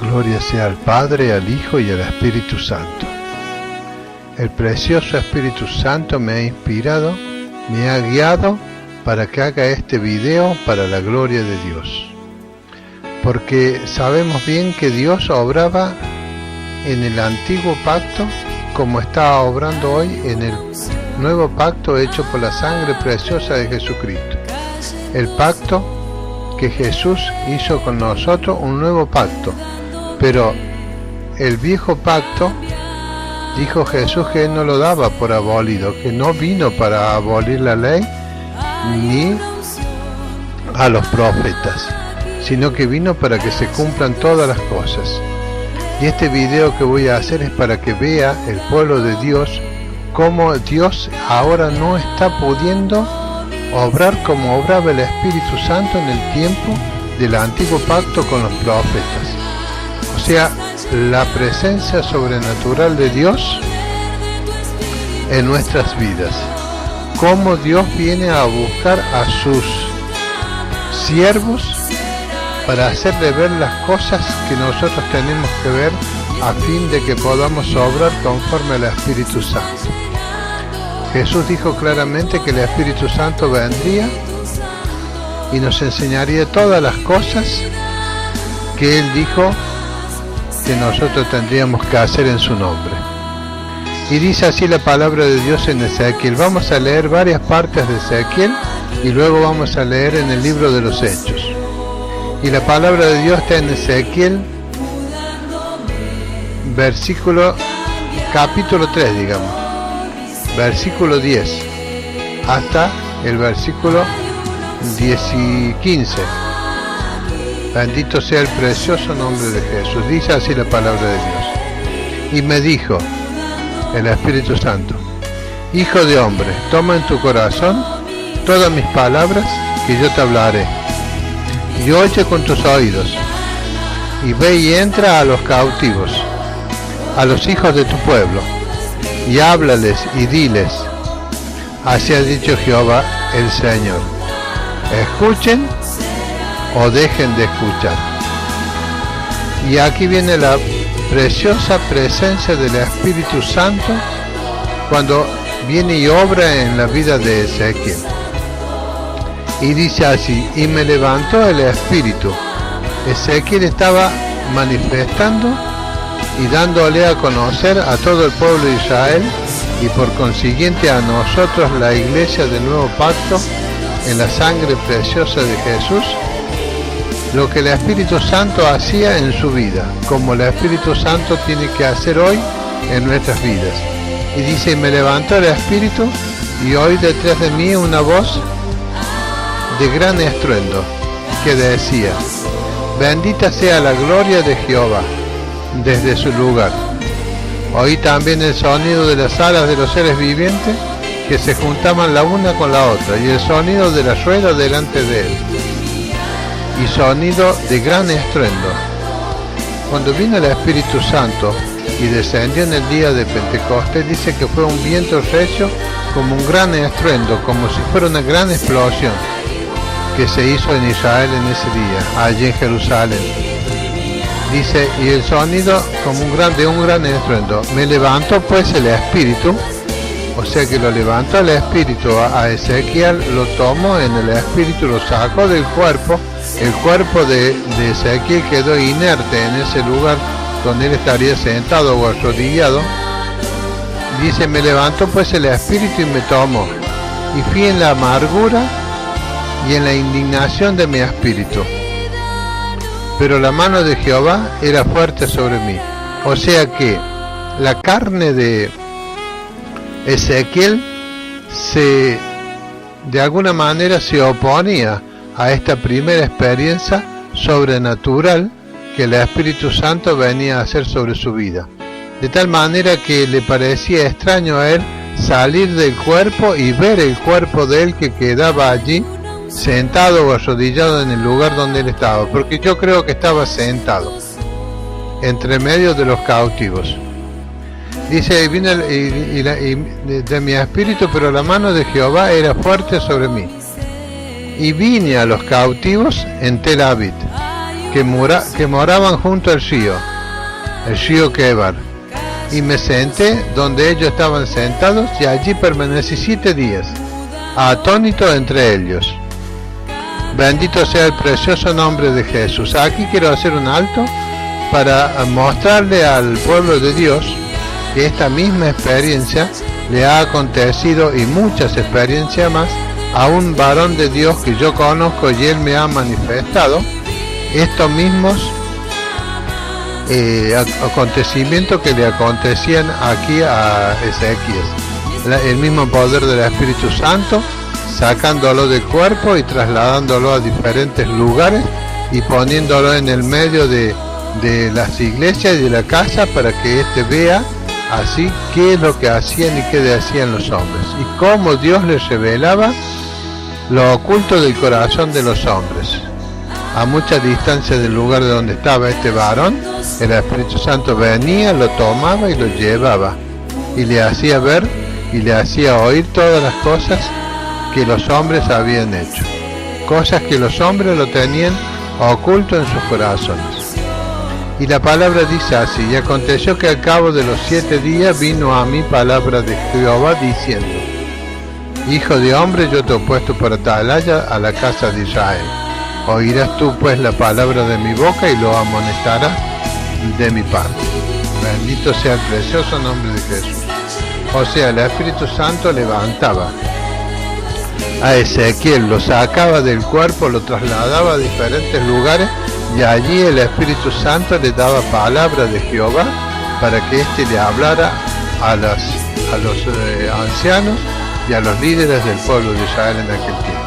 Gloria sea al Padre, al Hijo y al Espíritu Santo. El precioso Espíritu Santo me ha inspirado, me ha guiado para que haga este video para la gloria de Dios. Porque sabemos bien que Dios obraba en el antiguo pacto como está obrando hoy en el nuevo pacto hecho por la sangre preciosa de Jesucristo. El pacto que Jesús hizo con nosotros, un nuevo pacto. Pero el viejo pacto, dijo Jesús que Él no lo daba por abolido, que no vino para abolir la ley ni a los profetas, sino que vino para que se cumplan todas las cosas. Y este video que voy a hacer es para que vea el pueblo de Dios cómo Dios ahora no está pudiendo obrar como obraba el Espíritu Santo en el tiempo del antiguo pacto con los profetas. O sea, la presencia sobrenatural de Dios en nuestras vidas. Cómo Dios viene a buscar a sus siervos para hacerle ver las cosas que nosotros tenemos que ver a fin de que podamos obrar conforme al Espíritu Santo. Jesús dijo claramente que el Espíritu Santo vendría y nos enseñaría todas las cosas que Él dijo que nosotros tendríamos que hacer en su nombre. Y dice así la palabra de Dios en Ezequiel. Vamos a leer varias partes de Ezequiel y luego vamos a leer en el libro de los Hechos. Y la palabra de Dios está en Ezequiel, capítulo 3, digamos, versículo 10, hasta el versículo 15. Bendito sea el precioso nombre de Jesús. Dice así la palabra de Dios. Y me dijo el Espíritu Santo: Hijo de hombre, toma en tu corazón todas mis palabras que yo te hablaré, y oye con tus oídos, y ve y entra a los cautivos, a los hijos de tu pueblo, y háblales y diles: así ha dicho Jehová el Señor, escuchen o dejen de escuchar. Y aquí viene la preciosa presencia del Espíritu Santo cuando viene y obra en la vida de Ezequiel. Y dice así: y me levantó el Espíritu. Ezequiel estaba manifestando y dándole a conocer a todo el pueblo de Israel y por consiguiente a nosotros, la iglesia del nuevo pacto, en la sangre preciosa de Jesús, lo que el Espíritu Santo hacía en su vida, como el Espíritu Santo tiene que hacer hoy en nuestras vidas. Y dice: me levantó el Espíritu y oí detrás de mí una voz de gran estruendo que decía: bendita sea la gloria de Jehová desde su lugar. Oí también el sonido de las alas de los seres vivientes que se juntaban la una con la otra, y el sonido de la rueda delante de él, y sonido de gran estruendo. Cuando vino el Espíritu Santo y descendió en el día de Pentecostés, dice que fue un viento recio como un gran estruendo, como si fuera una gran explosión que se hizo en Israel en ese día, allí en Jerusalén. Dice: y el sonido como un gran estruendo. Me levantó pues el Espíritu, o sea que lo levantó el Espíritu a Ezequiel, lo tomó en el Espíritu, lo sacó del cuerpo. El cuerpo de Ezequiel quedó inerte en ese lugar donde él estaría sentado o arrodillado. Dice: me levantó pues el Espíritu y me tomó, y fui en la amargura y en la indignación de mi espíritu. Pero la mano de Jehová era fuerte sobre mí. O sea que la carne de Ezequiel de alguna manera se oponía a esta primera experiencia sobrenatural que el Espíritu Santo venía a hacer sobre su vida. De tal manera que le parecía extraño a él salir del cuerpo y ver el cuerpo de él que quedaba allí sentado o arrodillado en el lugar donde él estaba, porque yo creo que estaba sentado entre medio de los cautivos. Dice: y vino de mi espíritu, pero la mano de Jehová era fuerte sobre mí, y vine a los cautivos en Tel Aviv, que moraban junto al río, el río Quebar, y me senté donde ellos estaban sentados, y allí permanecí 7 días, atónito entre ellos. Bendito sea el precioso nombre de Jesús. Aquí quiero hacer un alto para mostrarle al pueblo de Dios que esta misma experiencia le ha acontecido, y muchas experiencias más, a un varón de Dios que yo conozco, y él me ha manifestado estos mismos acontecimientos que le acontecían aquí a Ezequiel. El mismo poder del Espíritu Santo, sacándolo del cuerpo y trasladándolo a diferentes lugares y poniéndolo en el medio de las iglesias y de la casa, para que éste vea así qué es lo que hacían y qué decían los hombres, y cómo Dios les revelaba lo oculto del corazón de los hombres. A mucha distancia del lugar de donde estaba este varón, el Espíritu Santo venía, lo tomaba y lo llevaba, y le hacía ver y le hacía oír todas las cosas que los hombres habían hecho, cosas que los hombres lo tenían oculto en sus corazones. Y la palabra dice así: y aconteció que al cabo de los 7 días vino a mí palabra de Jehová diciendo: Hijo de hombre, yo te he puesto por atalaya a la casa de Israel. Oirás tú pues la palabra de mi boca y lo amonestarás de mi parte. Bendito sea el precioso nombre de Jesús. O sea, el Espíritu Santo levantaba a Ezequiel, lo sacaba del cuerpo, lo trasladaba a diferentes lugares, y allí el Espíritu Santo le daba palabra de Jehová para que éste le hablara a los ancianos y a los líderes del pueblo de Israel en aquel tiempo.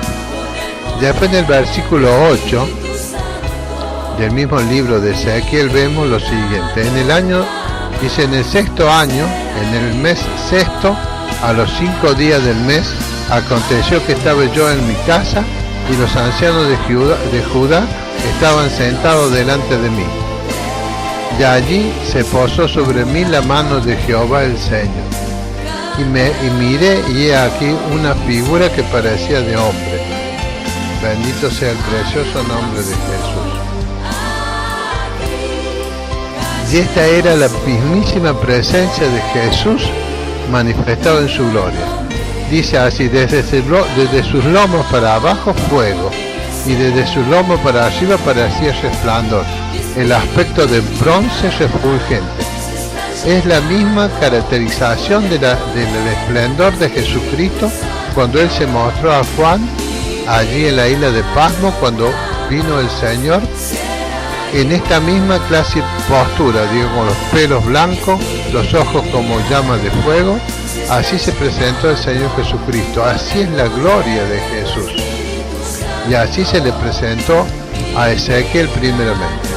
Después en el versículo 8 del mismo libro de Ezequiel vemos lo siguiente: en el año, dice, en el 6º año, en el mes 6º, a los 5 días del mes, aconteció que estaba yo en mi casa, y los ancianos de Judá estaban sentados delante de mí. Y allí se posó sobre mí la mano de Jehová el Señor. Y miré, y he aquí una figura que parecía de hombre. Bendito sea el precioso nombre de Jesús. Y esta era la mismísima presencia de Jesús manifestado en su gloria. Dice así: desde sus lomos para abajo fuego, y desde sus lomos para arriba parecía resplandor, el aspecto de bronce refulgente. Es la misma caracterización del esplendor de Jesucristo cuando él se mostró a Juan allí en la isla de Pasmo, cuando vino el Señor, en esta misma clase de postura, digo, con los pelos blancos, los ojos como llamas de fuego. Así se presentó el Señor Jesucristo. Así es la gloria de Jesús. Y así se le presentó a Ezequiel primeramente.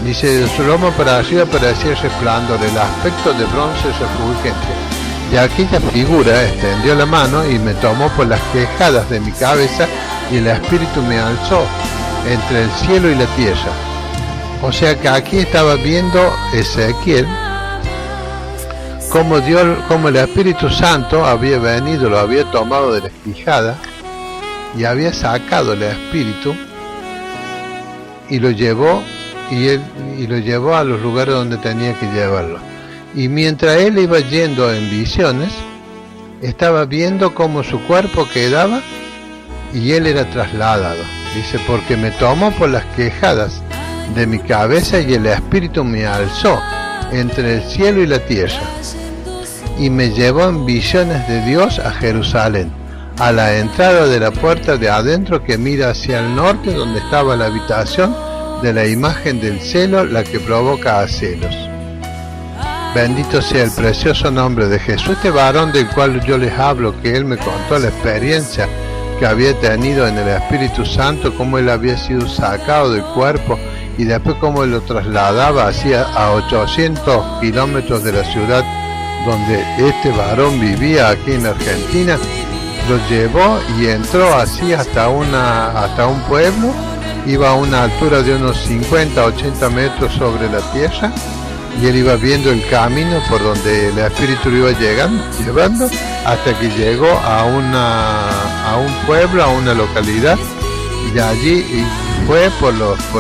Dice: de su lomo para arriba parecía el resplandor, el aspecto de bronce refulgente. Y aquella figura extendió la mano y me tomó por las quejadas de mi cabeza, y el Espíritu me alzó entre el cielo y la tierra. O sea que aquí estaba viendo Ezequiel como el Espíritu Santo había venido, lo había tomado de la quijada y había sacado el Espíritu y lo llevó, y lo llevó a los lugares donde tenía que llevarlo. Y mientras él iba yendo en visiones, estaba viendo cómo su cuerpo quedaba y él era trasladado. Dice: porque me tomó por las quejadas de mi cabeza, y el Espíritu me alzó entre el cielo y la tierra, y me llevó en visiones de Dios a Jerusalén, a la entrada de la puerta de adentro que mira hacia el norte, donde estaba la habitación de la imagen del celo, la que provoca a celos. Bendito sea el precioso nombre de Jesús. Este varón del cual yo les hablo, que él me contó la experiencia que había tenido en el Espíritu Santo, cómo él había sido sacado del cuerpo, y después cómo él lo trasladaba a 800 kilómetros de la ciudad donde este varón vivía aquí en Argentina. Lo llevó y entró así hasta un pueblo. Iba a una altura de unos 50-80 metros sobre la tierra, y él iba viendo el camino por donde el Espíritu lo iba llevando, hasta que llegó a un pueblo, a una localidad, y allí fue por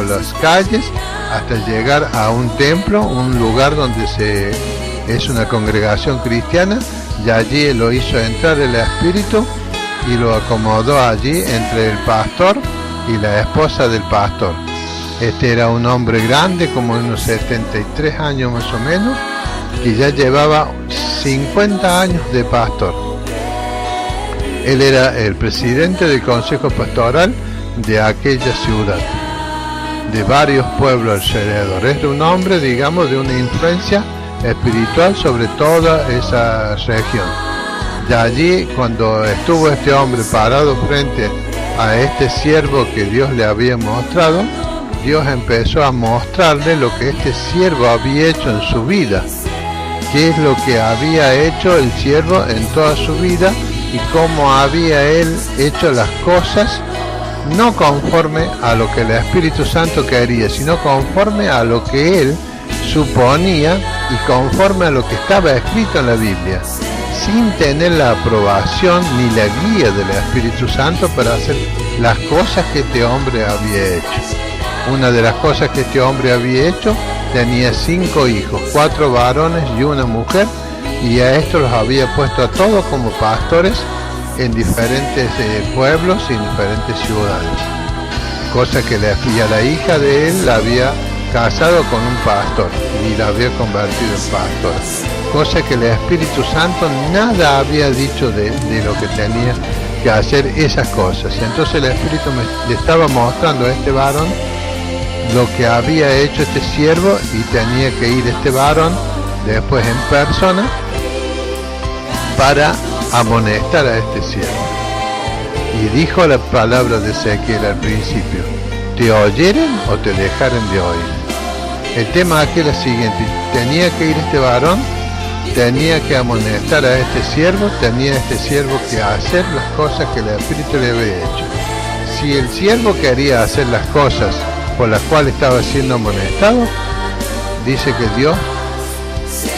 las calles hasta llegar a un templo, un lugar donde es una congregación cristiana, y allí lo hizo entrar el Espíritu y lo acomodó allí entre el pastor y la esposa del pastor. Este era un hombre grande, como unos 73 años más o menos, y ya llevaba 50 años de pastor. Él era el presidente del consejo pastoral de aquella ciudad, de varios pueblos alrededor. Era un hombre, digamos, de una influencia espiritual sobre toda esa región. De allí, cuando estuvo este hombre parado frente a este siervo que Dios le había mostrado, Dios empezó a mostrarle lo que este siervo había hecho en su vida, qué es lo que había hecho el siervo en toda su vida y cómo había él hecho las cosas no conforme a lo que el Espíritu Santo quería, sino conforme a lo que él suponía y conforme a lo que estaba escrito en la Biblia, sin tener la aprobación ni la guía del Espíritu Santo para hacer las cosas que este hombre había hecho. Una de las cosas que este hombre había hecho, tenía 5 hijos, 4 varones y una mujer, y a estos los había puesto a todos como pastores en diferentes pueblos y en diferentes ciudades. Cosa que a la hija de él la había casado con un pastor y la había convertido en pastora. Cosa que el Espíritu Santo nada había dicho de lo que tenía que hacer esas cosas. Entonces el Espíritu le estaba mostrando a este varón lo que había hecho este siervo, y tenía que ir este varón después en persona para amonestar a este siervo. Y dijo la palabra de Ezequiel al principio: ¿te oyeren o te dejaren de oír? El tema aquí es el siguiente: tenía que ir este varón, tenía que amonestar a este siervo, tenía este siervo que hacer las cosas que el Espíritu le había hecho. Si el siervo quería hacer las cosas por las cuales estaba siendo amonestado, dice que Dios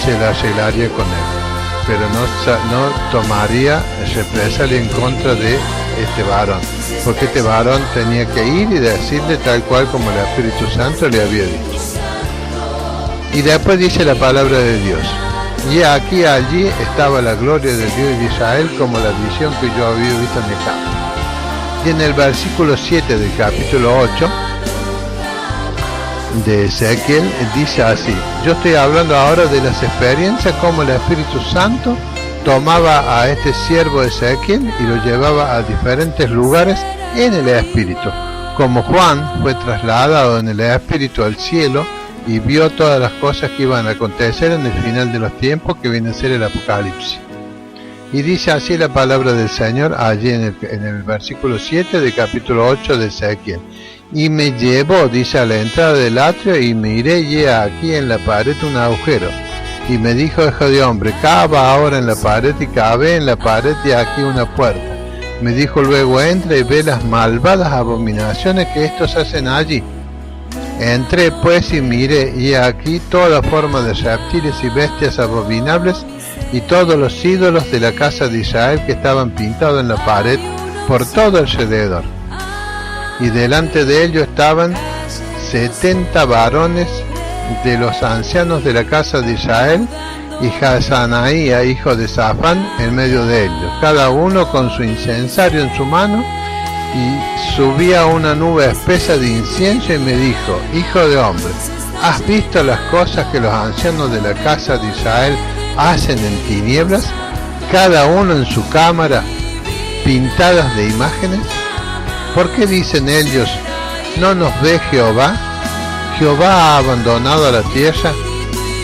se la arreglaría con él, pero no tomaría represalia en contra de este varón, porque este varón tenía que ir y decirle tal cual como el Espíritu Santo le había dicho. Y después dice la palabra de Dios: y aquí allí estaba la gloria de Dios de Israel, como la visión que yo había visto en el campo. Y en el versículo 7 del capítulo 8 de Ezequiel dice así: yo estoy hablando ahora de las experiencias como el Espíritu Santo tomaba a este siervo Ezequiel y lo llevaba a diferentes lugares en el Espíritu, como Juan fue trasladado en el Espíritu al cielo y vio todas las cosas que iban a acontecer en el final de los tiempos, que viene a ser el Apocalipsis. Y dice así la palabra del Señor allí en el versículo 7 del capítulo 8 de Ezequiel: y me llevó, dice, a la entrada del atrio, y miré, y he aquí en la pared un agujero. Y me dijo: hijo de hombre, cava ahora en la pared, y cavé en la pared, y aquí una puerta. Me dijo luego: entra y ve las malvadas abominaciones que estos hacen allí. Entré pues y miré, y aquí toda forma de reptiles y bestias abominables, y todos los ídolos de la casa de Israel que estaban pintados en la pared por todo alrededor. Y delante de ellos estaban 70 varones de los ancianos de la casa de Israel, y Hasanaía, hijo de Safán, en medio de ellos, cada uno con su incensario en su mano, y subía una nube espesa de incienso, y me dijo: hijo de hombre, ¿has visto las cosas que los ancianos de la casa de Israel hacen en tinieblas, cada uno en su cámara, pintadas de imágenes? ¿Por qué dicen ellos: no nos ve Jehová? ¿Jehová ha abandonado a la tierra?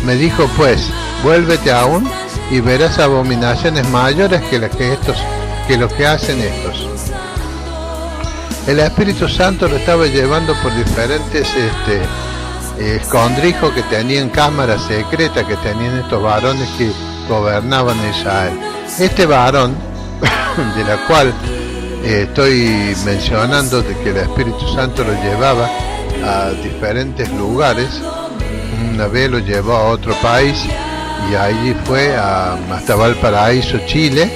Me dijo pues: vuélvete aún y verás abominaciones mayores que lo que hacen estos. El Espíritu Santo lo estaba llevando por diferentes escondrijos que tenían cámaras secretas, que tenían estos varones que gobernaban Israel. Este varón, de la cual estoy mencionando, de que el Espíritu Santo lo llevaba a diferentes lugares. Una vez lo llevó a otro país, y allí fue hasta Valparaíso, Chile,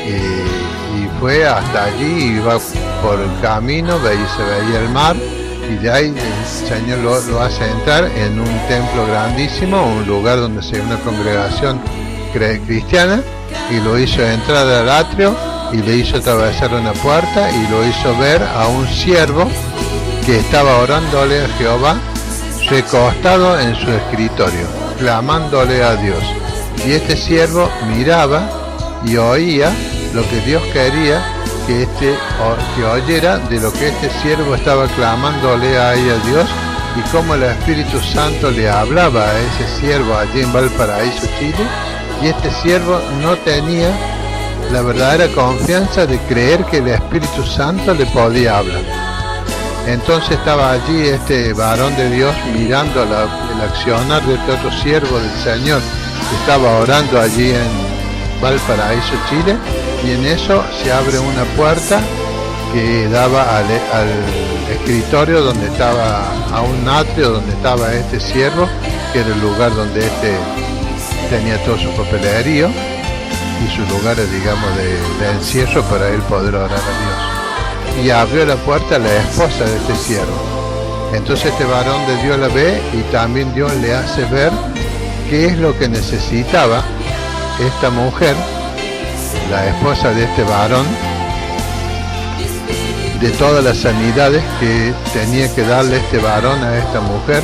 y fue hasta allí, iba por el camino, se veía el mar, y de ahí el Señor lo hace entrar en un templo grandísimo, un lugar donde se ve una congregación cristiana, y lo hizo entrar al atrio y le hizo atravesar una puerta y lo hizo ver a un siervo que estaba orándole a Jehová recostado en su escritorio, clamándole a Dios. Y este siervo miraba y oía lo que Dios quería que oyera de lo que este siervo estaba clamándole a Dios, y cómo el Espíritu Santo le hablaba a ese siervo allí en Valparaíso, Chile. Y este siervo no tenía la verdadera confianza de creer que el Espíritu Santo le podía hablar. Entonces estaba allí este varón de Dios mirando el accionar de este otro siervo del Señor que estaba orando allí en Valparaíso, Chile, y en eso se abre una puerta que daba al escritorio donde estaba, a un atrio donde estaba este siervo, que era el lugar donde tenía todo su papelerío y sus lugares, digamos, de encierro para él poder orar a Dios. Y abrió la puerta a la esposa de este siervo. Entonces este varón de Dios la ve, y también Dios le hace ver qué es lo que necesitaba esta mujer, la esposa de este varón, de todas las sanidades que tenía que darle este varón a esta mujer,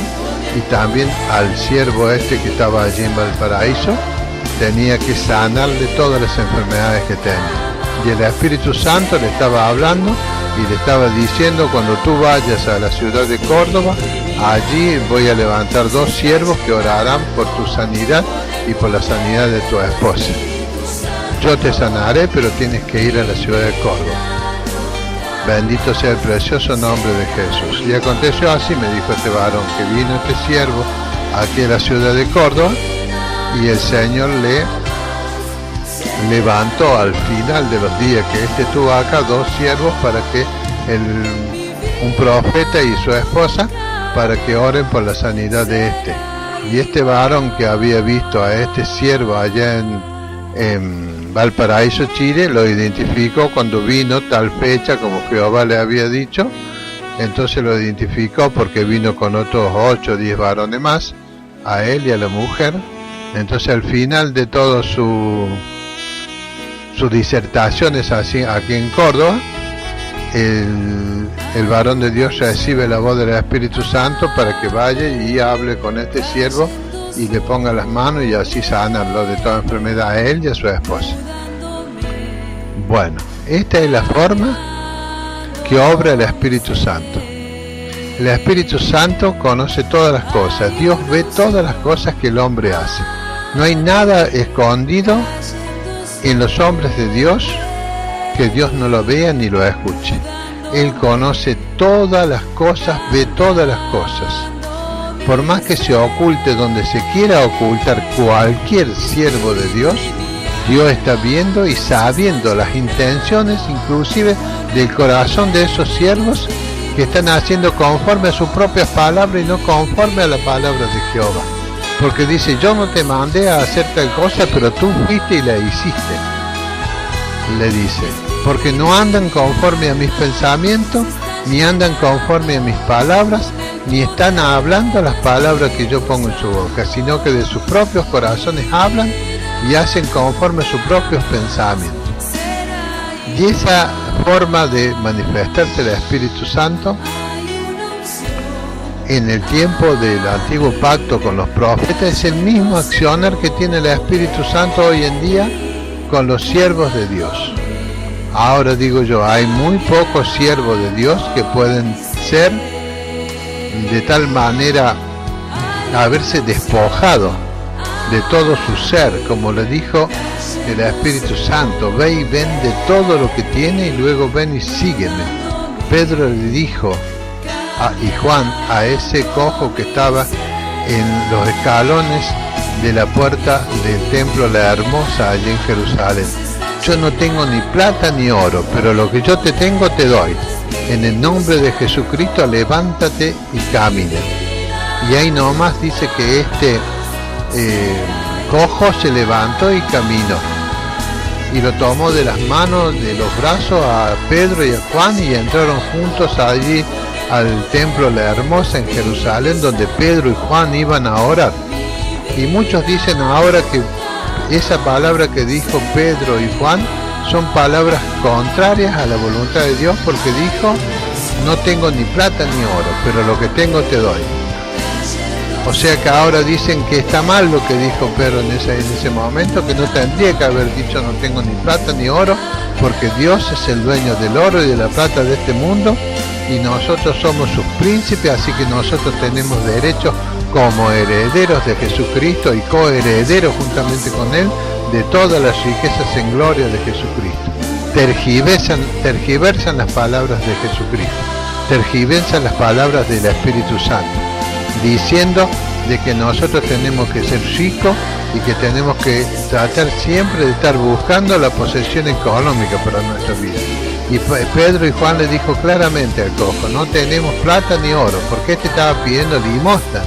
y también al siervo que estaba allí en Valparaíso, tenía que sanarle todas las enfermedades que tenía. Y el Espíritu Santo le estaba hablando y le estaba diciendo: cuando tú vayas a la ciudad de Córdoba, allí voy a levantar 2 siervos que orarán por tu sanidad y por la sanidad de tu esposa. Yo te sanaré, pero tienes que ir a la ciudad de Córdoba. Bendito sea el precioso nombre de Jesús. Y aconteció así, me dijo este varón, que vino este siervo aquí a la ciudad de Córdoba, y el Señor le levantó al final de los días que estuvo acá 2 siervos para que un profeta y su esposa, para que oren por la sanidad de Y este varón que había visto a este siervo allá en Valparaíso, Chile, lo identificó cuando vino tal fecha como Jehová le había dicho. Entonces lo identificó porque vino con otros 8 o 10 varones más, a él y a la mujer. Entonces al final de todo su disertación es así, aquí en Córdoba, el varón de Dios recibe la voz del Espíritu Santo para que vaya y hable con este siervo y le ponga las manos, y así sanarlo de toda enfermedad a él y a su esposa. Bueno, esta es la forma que obra el Espíritu Santo. El Espíritu Santo conoce todas las cosas. Dios ve todas las cosas que el hombre hace. No hay nada escondido en los hombres de Dios que Dios no lo vea ni lo escuche. Él conoce todas las cosas, ve todas las cosas. Por más que se oculte donde se quiera ocultar cualquier siervo de Dios, Dios está viendo y sabiendo las intenciones, inclusive del corazón de esos siervos que están haciendo conforme a sus propias palabras y no conforme a la palabra de Jehová. Porque dice: yo no te mandé a hacer tal cosa, pero tú fuiste y la hiciste. Le dice: porque no andan conforme a mis pensamientos, ni andan conforme a mis palabras, ni están hablando las palabras que yo pongo en su boca, sino que de sus propios corazones hablan y hacen conforme a sus propios pensamientos. Y esa forma de manifestarse el Espíritu Santo en el tiempo del antiguo pacto con los profetas es el mismo accionar que tiene el Espíritu Santo hoy en día con los siervos de Dios. Ahora digo yo, hay muy pocos siervos de Dios que pueden ser de tal manera haberse despojado de todo su ser, como le dijo el Espíritu Santo: ve y vende todo lo que tiene y luego ven y sígueme. Pedro le dijo y Juan a ese cojo que estaba en los escalones de la puerta del templo La Hermosa allí en Jerusalén: yo no tengo ni plata ni oro, pero lo que yo te tengo te doy. En el nombre de Jesucristo levántate y camina. Y ahí nomás dice que este cojo se levantó y caminó, y lo tomó de las manos, de los brazos a Pedro y a Juan, y entraron juntos allí al templo La Hermosa en Jerusalén, donde Pedro y Juan iban a orar. Y muchos dicen ahora que esa palabra que dijo Pedro y Juan son palabras contrarias a la voluntad de Dios, porque dijo: no tengo ni plata ni oro, pero lo que tengo te doy. O sea que ahora dicen que está mal lo que dijo Pedro en ese momento, que no tendría que haber dicho no tengo ni plata ni oro, porque Dios es el dueño del oro y de la plata de este mundo, y nosotros somos sus príncipes, así que nosotros tenemos derecho como herederos de Jesucristo y coherederos juntamente con Él de todas las riquezas en gloria de Jesucristo. Tergiversan las palabras de Jesucristo, tergiversan las palabras del Espíritu Santo, diciendo de que nosotros tenemos que ser ricos y que tenemos que tratar siempre de estar buscando la posesión económica para nuestra vida. Y Pedro y Juan le dijo claramente al cojo: no tenemos plata ni oro, porque este estaba pidiendo limosna,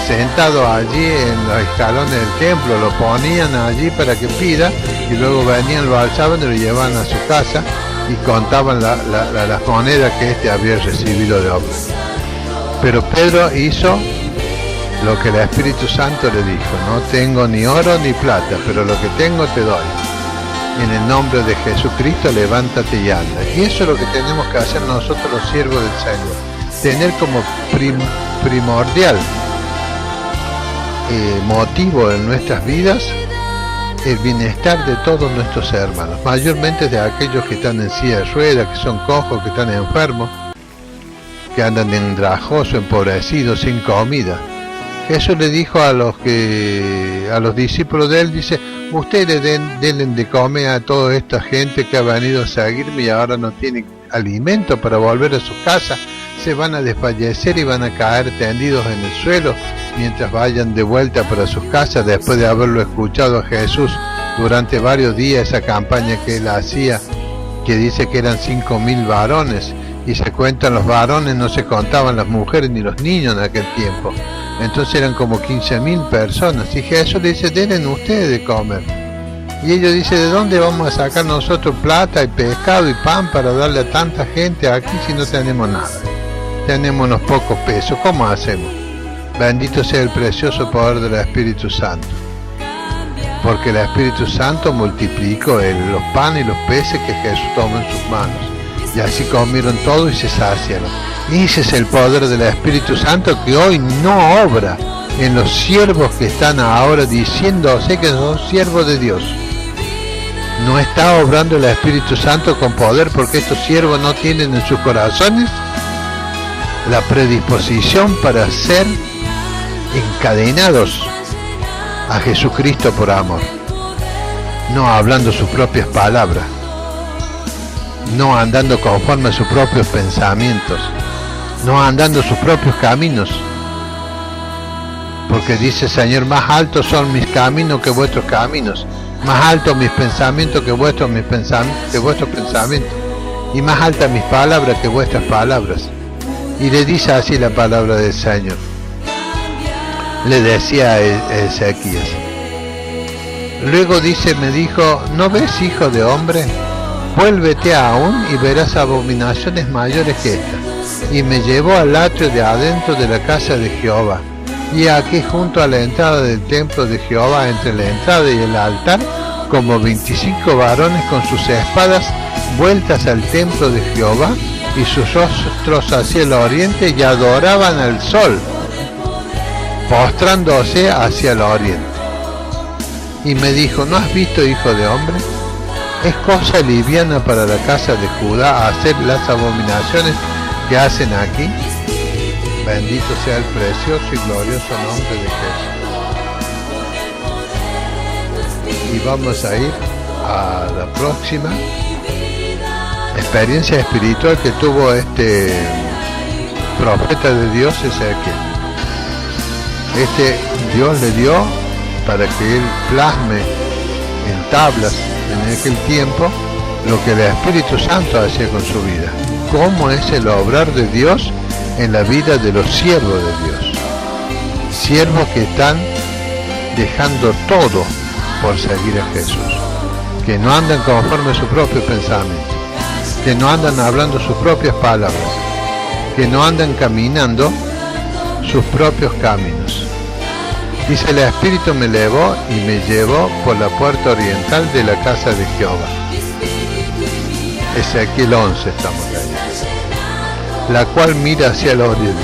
sentado allí en los escalones del templo, lo ponían allí para que pida, y luego venían, lo alzaban y lo llevaban a su casa y contaban las monedas que este había recibido de obra. Pero Pedro hizo lo que el Espíritu Santo le dijo: no tengo ni oro ni plata, pero lo que tengo te doy. En el nombre de Jesucristo, levántate y anda. Y eso es lo que tenemos que hacer nosotros los siervos del Señor. Tener como primordial motivo en nuestras vidas el bienestar de todos nuestros hermanos, mayormente de aquellos que están en silla de ruedas, que son cojos, que están enfermos, que andan andrajosos, empobrecidos, sin comida. Jesús le dijo a los discípulos de él, dice: ustedes denle de comer a toda esta gente que ha venido a seguirme y ahora no tiene alimento para volver a su casa, se van a desfallecer y van a caer tendidos en el suelo mientras vayan de vuelta para sus casas, después de haberlo escuchado a Jesús durante varios días, esa campaña que él hacía, que dice que eran 5.000 varones, y se cuentan los varones, no se contaban las mujeres ni los niños en aquel tiempo. Entonces eran como 15.000 personas, y Jesús le dice: denle ustedes de comer. Y ellos dicen: ¿de dónde vamos a sacar nosotros plata y pescado y pan para darle a tanta gente aquí si no tenemos nada? Tenemos unos pocos pesos, ¿cómo hacemos? Bendito sea el precioso poder del Espíritu Santo, porque el Espíritu Santo multiplicó los panes y los peces que Jesús tomó en sus manos, y así comieron todo y se saciaron. Ese es el poder del Espíritu Santo, que hoy no obra en los siervos que están ahora diciéndose que son siervos de Dios. No está obrando el Espíritu Santo con poder, porque estos siervos no tienen en sus corazones la predisposición para ser encadenados a Jesucristo por amor, no hablando sus propias palabras, no andando conforme a sus propios pensamientos, no andando sus propios caminos, porque dice el Señor: más altos son mis caminos que vuestros caminos, más altos mis pensamientos que vuestros pensamientos, y más altas mis palabras que vuestras palabras. Y le dice así la palabra del Señor. Le decía a Ezequías. Luego dice: me dijo: ¿no ves, hijo de hombre? Vuélvete aún y verás abominaciones mayores que esta. Y me llevó al atrio de adentro de la casa de Jehová. Y aquí junto a la entrada del templo de Jehová, entre la entrada y el altar, como 25 varones con sus espadas vueltas al templo de Jehová, y sus rostros hacia el oriente, y adoraban al sol, postrándose hacia el oriente. Y me dijo: ¿no has visto, hijo de hombre? Es cosa liviana para la casa de Judá hacer las abominaciones que hacen aquí. Bendito sea el precioso y glorioso nombre de Jesús. Y vamos a ir a la próxima experiencia espiritual que tuvo este profeta de Dios, Ezequiel. Dios le dio para que él plasme en tablas en aquel tiempo lo que el Espíritu Santo hacía con su vida, cómo es el obrar de Dios en la vida de los siervos de Dios, siervos que están dejando todo por seguir a Jesús, que no andan conforme a su propio pensamiento, que no andan hablando sus propias palabras, que no andan caminando sus propios caminos. Dice, el Espíritu me elevó y me llevó por la puerta oriental de la casa de Jehová. Ezequiel 11 estamos leyendo. La cual mira hacia el oriente.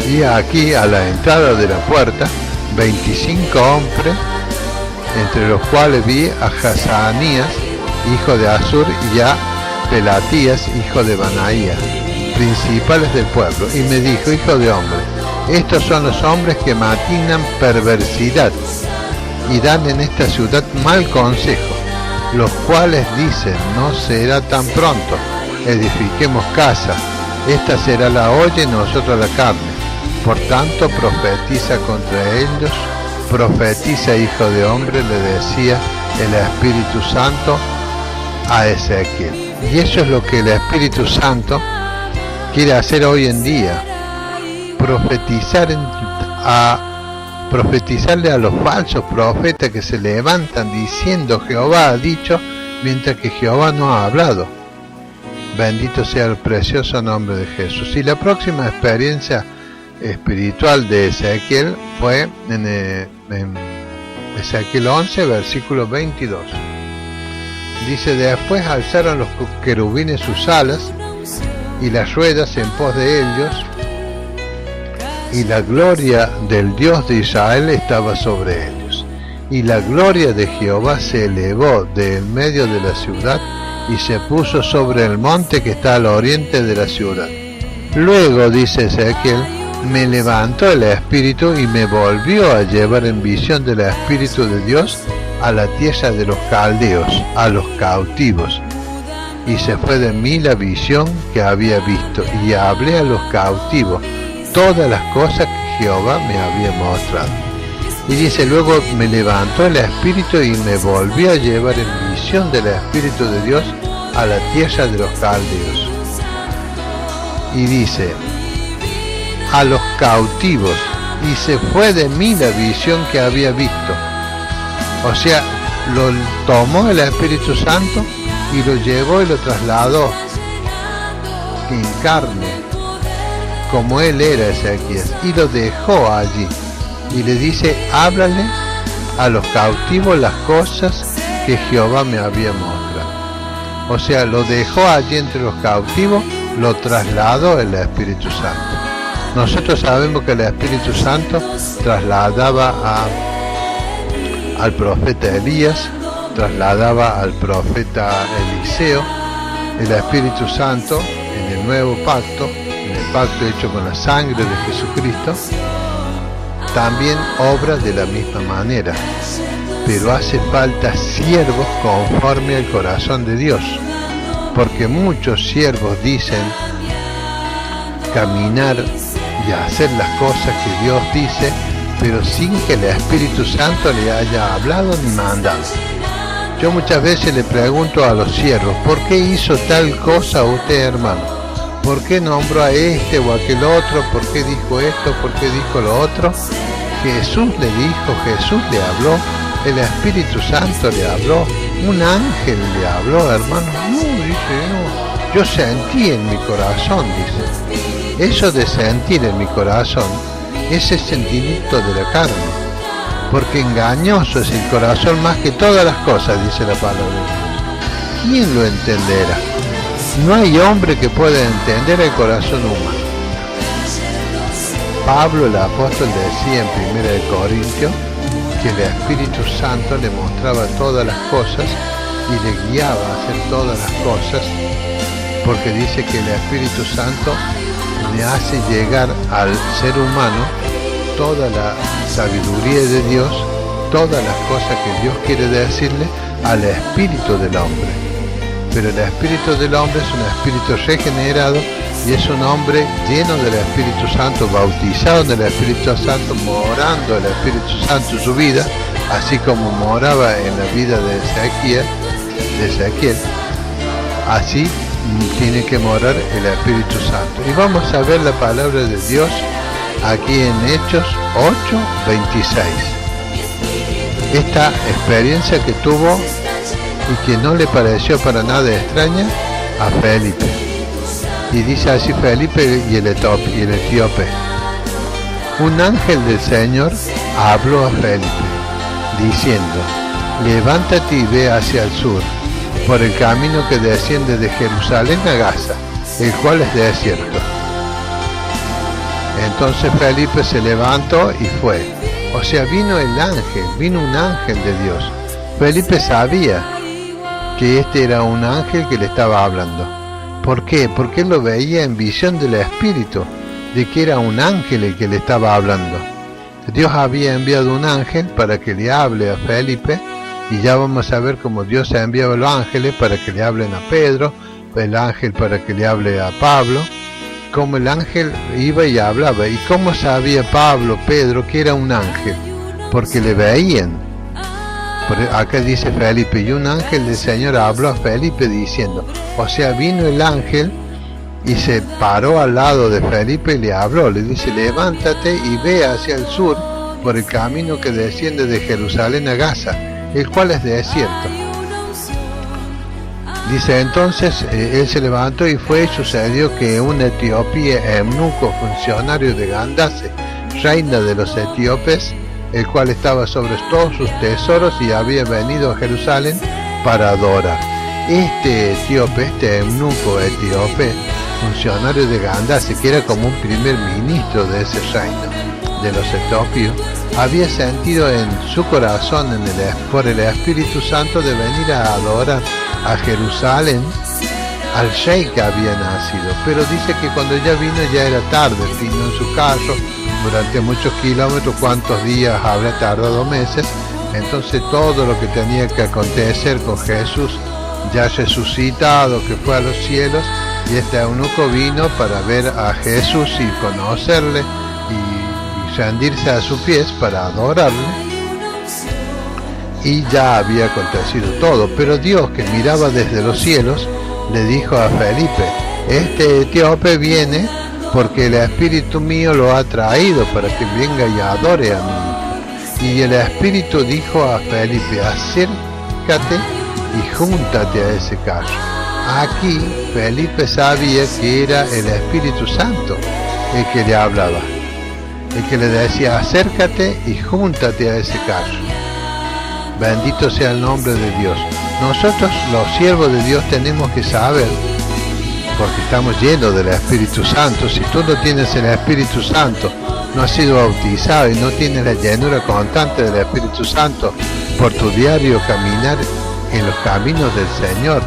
Y aquí, a la entrada de la puerta, 25 hombres, entre los cuales vi a Hazanías, hijo de Azur, y a Pelatías, hijo de Banaía, principales del pueblo. Y me dijo, hijo de hombre, estos son los hombres que maquinan perversidad y dan en esta ciudad mal consejo, los cuales dicen, no será tan pronto, edifiquemos casa, esta será la olla y nosotros la carne. Por tanto, profetiza contra ellos, profetiza, hijo de hombre, le decía el Espíritu Santo a Ezequiel. Y eso es lo que el Espíritu Santo quiere hacer hoy en día, profetizarle a los falsos profetas que se levantan diciendo Jehová ha dicho, mientras que Jehová no ha hablado. Bendito sea el precioso nombre de Jesús. Y la próxima experiencia espiritual de Ezequiel fue en Ezequiel 11, versículo 22. Dice, después alzaron los querubines sus alas y las ruedas en pos de ellos, y la gloria del Dios de Israel estaba sobre ellos. Y la gloria de Jehová se elevó de en medio de la ciudad y se puso sobre el monte que está al oriente de la ciudad. Luego, dice Ezequiel, me levantó el Espíritu y me volvió a llevar en visión del Espíritu de Dios a la tierra de los caldeos, a los cautivos. Y se fue de mí la visión que había visto, y hablé a los cautivos todas las cosas que Jehová me había mostrado. Y dice, luego me levantó el Espíritu y me volvió a llevar en visión del Espíritu de Dios a la tierra de los caldeos. Y dice, a los cautivos, y se fue de mí la visión que había visto. O sea, lo tomó el Espíritu Santo y lo llevó y lo trasladó en carne, como él era Ezequías, y lo dejó allí. Y le dice, háblale a los cautivos las cosas que Jehová me había mostrado. O sea, lo dejó allí entre los cautivos, lo trasladó el Espíritu Santo. Nosotros sabemos que el Espíritu Santo trasladaba al profeta Elías, trasladaba al profeta Eliseo. El Espíritu Santo en el nuevo pacto, en el pacto hecho con la sangre de Jesucristo, también obra de la misma manera, pero hace falta siervos conforme al corazón de Dios, porque muchos siervos dicen caminar y hacer las cosas que Dios dice, pero sin que el Espíritu Santo le haya hablado ni mandado. Yo muchas veces le pregunto a los siervos, ¿por qué hizo tal cosa usted, hermano? ¿Por qué nombró a este o aquel otro? ¿Por qué dijo esto? ¿Por qué dijo lo otro? Jesús le dijo, Jesús le habló, el Espíritu Santo le habló, un ángel le habló, hermano. No, dice, no, yo sentí en mi corazón, dice. Eso de sentir en mi corazón, ese sentimiento de la carne, porque engañoso es el corazón más que todas las cosas, dice la palabra de Dios. ¿Quién lo entenderá? No hay hombre que pueda entender el corazón humano. Pablo, el apóstol, decía en 1 Corintios que el Espíritu Santo le mostraba todas las cosas y le guiaba a hacer todas las cosas, porque dice que el Espíritu Santo le hace llegar al ser humano toda la sabiduría de Dios, todas las cosas que Dios quiere decirle al espíritu del hombre. Pero el espíritu del hombre es un espíritu regenerado y es un hombre lleno del Espíritu Santo, bautizado en el Espíritu Santo, morando el Espíritu Santo en su vida, así como moraba en la vida de Ezequiel, así tiene que morar el Espíritu Santo. Y vamos a ver la palabra de Dios aquí en Hechos 8:26. Esta experiencia que tuvo y que no le pareció para nada extraña a Felipe. Y dice así Felipe y el etíope: un ángel del Señor habló a Felipe, diciendo: levántate y ve hacia el sur, por el camino que desciende de Jerusalén a Gaza, el cual es desierto. Entonces Felipe se levantó y fue. O sea, vino un ángel de Dios. Felipe sabía que este era un ángel que le estaba hablando. ¿Por qué? Porque él lo veía en visión del Espíritu, de que era un ángel el que le estaba hablando. Dios había enviado un ángel para que le hable a Felipe, y ya vamos a ver cómo Dios ha enviado a los ángeles para que le hablen a Pedro, el ángel para que le hable a Pablo, cómo el ángel iba y hablaba. ¿Y cómo sabía Pablo, Pedro, que era un ángel? Porque le veían. Acá dice Felipe: y un ángel del Señor habló a Felipe diciendo. O sea, vino el ángel y se paró al lado de Felipe y le habló. Le dice: levántate y ve hacia el sur, por el camino que desciende de Jerusalén a Gaza, el cual es desierto. Dice: entonces él se levantó y fue, y sucedió que un etíope, eunuco, funcionario de Candace, reina de los etíopes, el cual estaba sobre todos sus tesoros y había venido a Jerusalén para adorar. Este etíope, este eunuco etíope, funcionario de Candace, que era como un primer ministro de ese reino de los etiopios, había sentido en su corazón por el Espíritu Santo de venir a adorar a Jerusalén al rey que había nacido. Pero dice que cuando ya vino ya era tarde, vino en su carro durante muchos kilómetros. ¿Cuántos días habrá tardado? Meses. Entonces todo lo que tenía que acontecer con Jesús ya resucitado, que fue a los cielos, y este eunuco vino para ver a Jesús y conocerle y rendirse a sus pies para adorarle. Y ya había acontecido todo, pero Dios, que miraba desde los cielos, le dijo a Felipe: este etíope viene porque el Espíritu mío lo ha traído para que venga y adore a mí. Y el Espíritu dijo a Felipe: acércate y júntate a ese carro. Aquí Felipe sabía que era el Espíritu Santo el que le hablaba, el que le decía: acércate y júntate a ese carro. Bendito sea el nombre de Dios. Nosotros, los siervos de Dios, tenemos que saber, porque estamos llenos del Espíritu Santo. Si tú no tienes el Espíritu Santo, no has sido bautizado y no tienes la llenura constante del Espíritu Santo por tu diario caminar en los caminos del Señor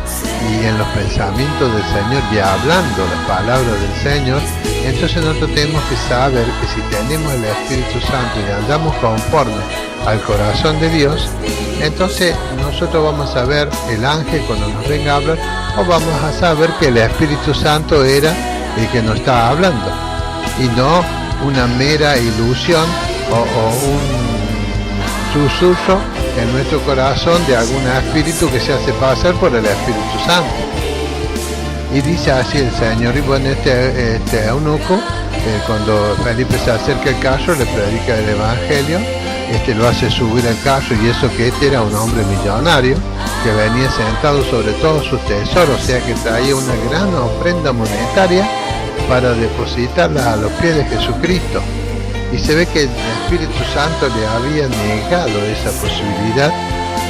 y en los pensamientos del Señor y hablando la palabra del Señor, entonces nosotros tenemos que saber que si tenemos el Espíritu Santo y andamos conforme al corazón de Dios, entonces nosotros vamos a ver el ángel cuando nos venga a hablar, o vamos a saber que el Espíritu Santo era el que nos está hablando y no una mera ilusión o un susurro en nuestro corazón de algún espíritu que se hace pasar por el Espíritu Santo. Y dice así el Señor. Y bueno, este eunuco, cuando Felipe se acerca al carro, le predica el Evangelio, lo hace subir al carro, y eso que este era un hombre millonario que venía sentado sobre todos sus tesoros, o sea que traía una gran ofrenda monetaria para depositarla a los pies de Jesucristo. Y se ve que el Espíritu Santo le había negado esa posibilidad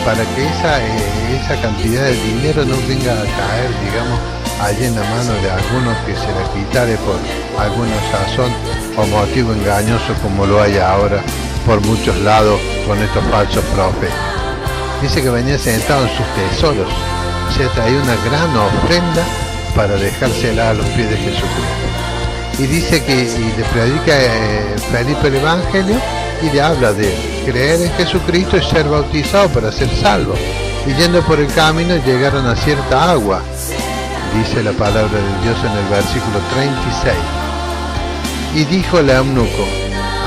para que esa cantidad de dinero no venga a caer, digamos, allí en la mano de algunos que se la quitare por alguna razón o motivo engañoso, como lo hay ahora por muchos lados con estos falsos profetas. Dice que venía sentado en sus tesoros, o sea, traía una gran ofrenda para dejársela a los pies de Jesucristo. Y dice que le predica Felipe el Evangelio y le habla de creer en Jesucristo y ser bautizado para ser salvo. Y yendo por el camino llegaron a cierta agua, dice la palabra de Dios en el versículo 36. Y dijo el eunuco: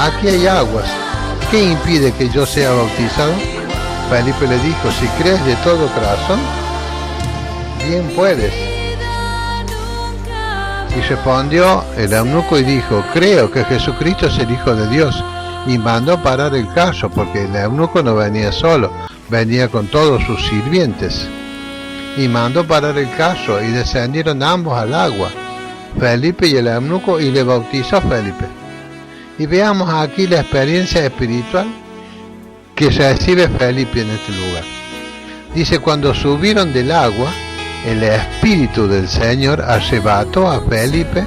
aquí hay aguas, ¿qué impide que yo sea bautizado? Felipe le dijo: si crees de todo corazón, bien puedes. Y respondió el eunuco y dijo: creo que Jesucristo es el Hijo de Dios. Y mandó parar el carro, porque el eunuco no venía solo, venía con todos sus sirvientes. Y mandó parar el carro, y descendieron ambos al agua, Felipe y el eunuco y le bautizó a Felipe. Y veamos aquí la experiencia espiritual que recibe Felipe en este lugar. Dice, cuando subieron del agua, el Espíritu del Señor arrebató a Felipe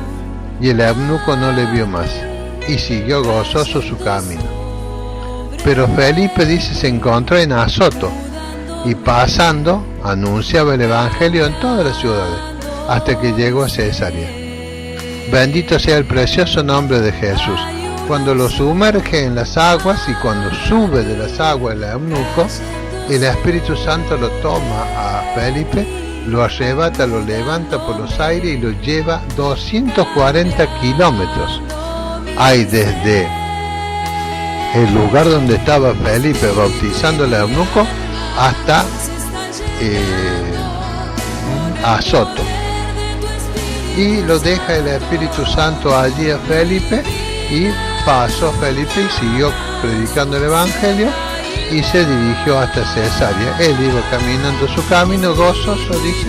y el eunuco no le vio más y siguió gozoso su camino. Pero Felipe, dice, se encontró en Azoto y pasando anunciaba el Evangelio en todas las ciudades hasta que llegó a Cesarea. Bendito sea el precioso nombre de Jesús. Cuando lo sumerge en las aguas y cuando sube de las aguas el eunuco, el Espíritu Santo lo toma a Felipe, lo arrebata, lo levanta por los aires y lo lleva 240 kilómetros. Hay desde el lugar donde estaba Felipe bautizando al eunuco hasta Azoto. Y lo deja el Espíritu Santo allí a Felipe y pasó Felipe y siguió predicando el Evangelio y se dirigió hasta Cesarea. Él iba caminando su camino gozoso, dice,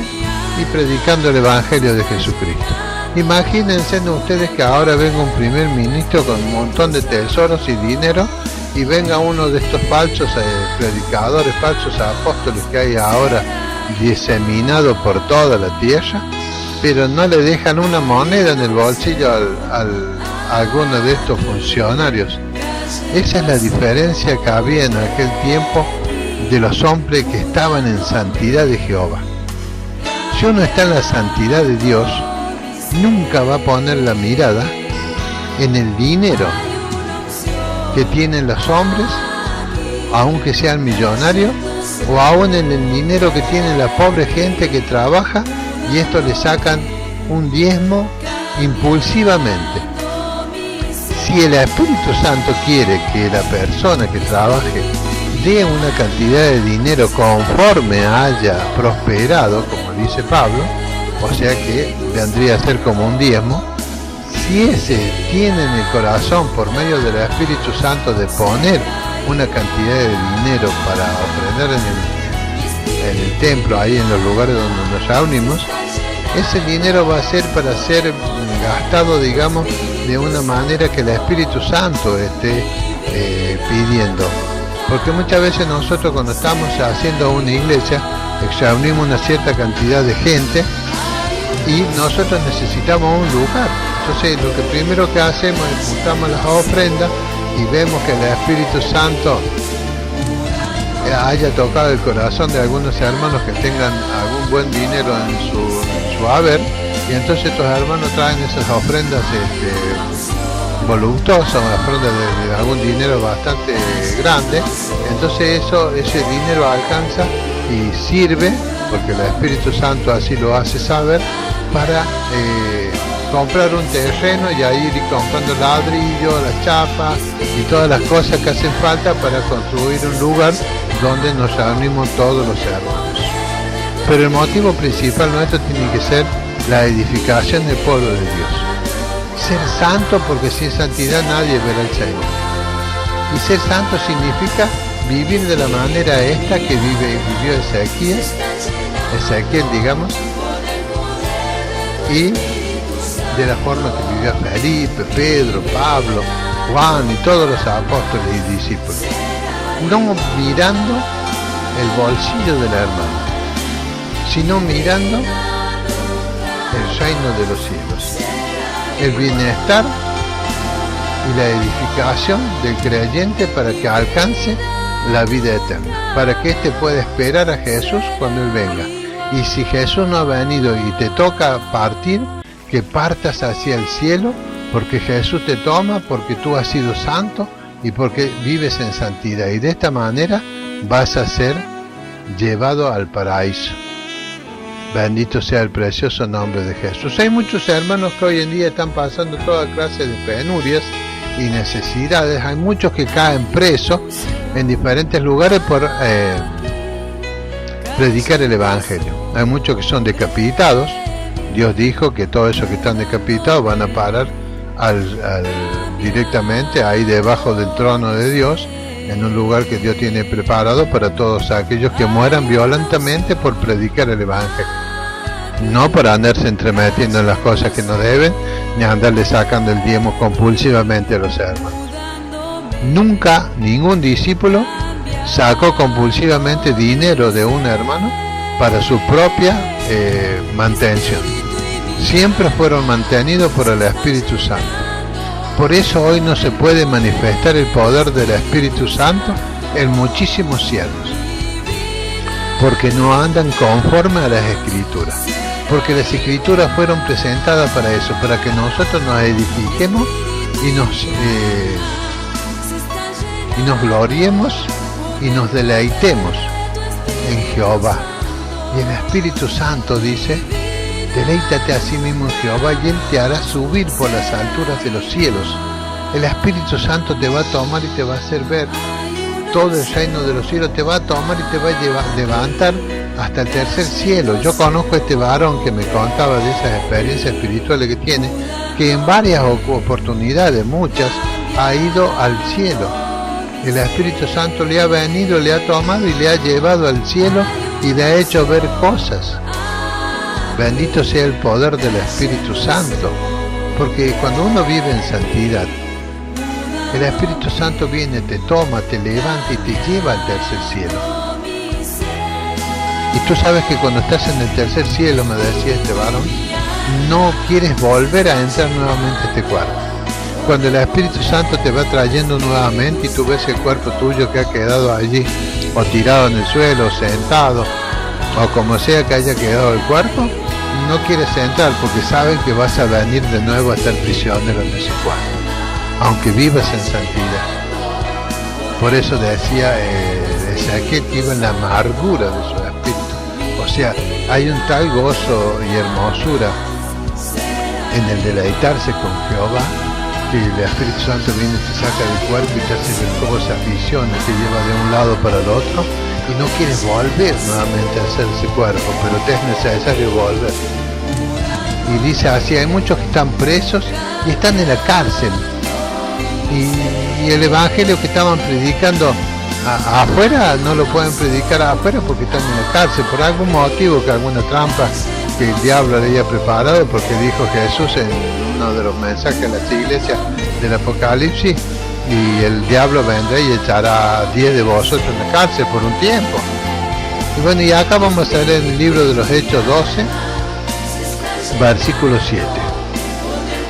y predicando el Evangelio de Jesucristo. Imagínense ustedes que ahora venga un primer ministro con un montón de tesoros y dinero y venga uno de estos falsos predicadores, falsos apóstoles que hay ahora diseminados por toda la tierra, pero no le dejan una moneda en el bolsillo a alguno de estos funcionarios. Esa es la diferencia que había en aquel tiempo de los hombres que estaban en santidad de Jehová. Si uno está en la santidad de Dios, nunca va a poner la mirada en el dinero que tienen los hombres, aunque sean millonarios, o aún en el dinero que tiene la pobre gente que trabaja y esto le sacan un diezmo impulsivamente. Si el Espíritu Santo quiere que la persona que trabaje dé una cantidad de dinero conforme haya prosperado, como dice Pablo, o sea que vendría a ser como un diezmo, si ese tiene en el corazón por medio del Espíritu Santo de poner una cantidad de dinero para ofrendar en el templo, ahí en los lugares donde nos reunimos, ese dinero va a ser para ser gastado, digamos, de una manera que el Espíritu Santo esté pidiendo. Porque muchas veces nosotros cuando estamos haciendo una iglesia, reunimos una cierta cantidad de gente y nosotros necesitamos un lugar. Entonces lo que primero que hacemos es juntamos las ofrendas y vemos que el Espíritu Santo haya tocado el corazón de algunos hermanos que tengan algún buen dinero en su haber, y entonces estos hermanos traen esas ofrendas voluptuosas, ofrendas de algún dinero bastante grande. Entonces ese dinero alcanza y sirve, porque el Espíritu Santo así lo hace saber, para comprar un terreno y ahí ir comprando ladrillo, las chapas y todas las cosas que hacen falta para construir un lugar donde nos reunimos todos los hermanos. Pero el motivo principal nuestro tiene que ser la edificación del pueblo de Dios. Ser santo, porque sin santidad nadie verá al Señor. Y ser santo significa vivir de la manera esta que vivió Ezequiel, digamos, y de la forma que vivió Felipe, Pedro, Pablo, Juan y todos los apóstoles y discípulos. No mirando el bolsillo del hermano, sino mirando el reino de los cielos, el bienestar y la edificación del creyente para que alcance la vida eterna, para que éste pueda esperar a Jesús cuando Él venga. Y si Jesús no ha venido y te toca partir, que partas hacia el cielo, porque Jesús te toma, porque tú has sido santo y porque vives en santidad, y de esta manera vas a ser llevado al paraíso. Bendito sea el precioso nombre de Jesús. Hay muchos hermanos que hoy en día están pasando toda clase de penurias y necesidades. Hay muchos que caen presos en diferentes lugares por predicar el Evangelio. Hay muchos que son decapitados. Dios dijo que todos esos que están decapitados van a parar directamente ahí debajo del trono de Dios, en un lugar que Dios tiene preparado para todos aquellos que mueran violentamente por predicar el Evangelio. no por andarse entremetiendo en las cosas que no deben, ni andarle sacando el diezmo compulsivamente a los hermanos. Nunca ningún discípulo sacó compulsivamente dinero de un hermano para su propia mantención. Siempre fueron mantenidos por el Espíritu Santo. Por eso hoy no se puede manifestar el poder del Espíritu Santo en muchísimos cielos, porque no andan conforme a las Escrituras, porque las Escrituras fueron presentadas para eso, para que nosotros nos edifiquemos y nos gloriemos y nos deleitemos en Jehová. Y el Espíritu Santo dice: deleítate a sí mismo en Jehová y Él te hará subir por las alturas de los cielos. El Espíritu Santo te va a tomar y te va a hacer ver todo el reino de los cielos, te va a tomar y te va a levantar hasta el tercer cielo. Yo conozco a este varón que me contaba de esas experiencias espirituales que tiene, que en varias oportunidades, muchas, ha ido al cielo. El Espíritu Santo le ha venido, le ha tomado y le ha llevado al cielo y le ha hecho ver cosas. Bendito sea el poder del Espíritu Santo, porque cuando uno vive en santidad, el Espíritu Santo viene, te toma, te levanta y te lleva al tercer cielo. Y tú sabes que cuando estás en el tercer cielo, me decía este varón, no quieres volver a entrar nuevamente a este cuerpo. Cuando el Espíritu Santo te va trayendo nuevamente y tú ves el cuerpo tuyo que ha quedado allí, o tirado en el suelo, o sentado, o como sea que haya quedado el cuerpo, no quieres entrar porque sabes que vas a venir de nuevo a ser prisionero en ese cuerpo, aunque vivas en santidad. Por eso decía Ezequiel que iba en la amargura de su espíritu. O sea, hay un tal gozo y hermosura en el deleitarse con Jehová, que el Espíritu Santo viene y te saca del cuerpo y te hace ver cosas, visiones, te lleva de un lado para el otro, y no quieres volver nuevamente a hacer ese cuerpo, pero te es necesario volver. Y dice así, hay muchos que están presos y están en la cárcel, y el evangelio que estaban predicando afuera no lo pueden predicar afuera porque están en la cárcel por algún motivo, que alguna trampa que el diablo le haya preparado, porque dijo Jesús en uno de los mensajes de las iglesias del Apocalipsis: y el diablo vendrá y echará a 10 de vosotros en la cárcel por un tiempo. Y bueno, y acá vamos a leer el libro de los Hechos 12, versículo 7.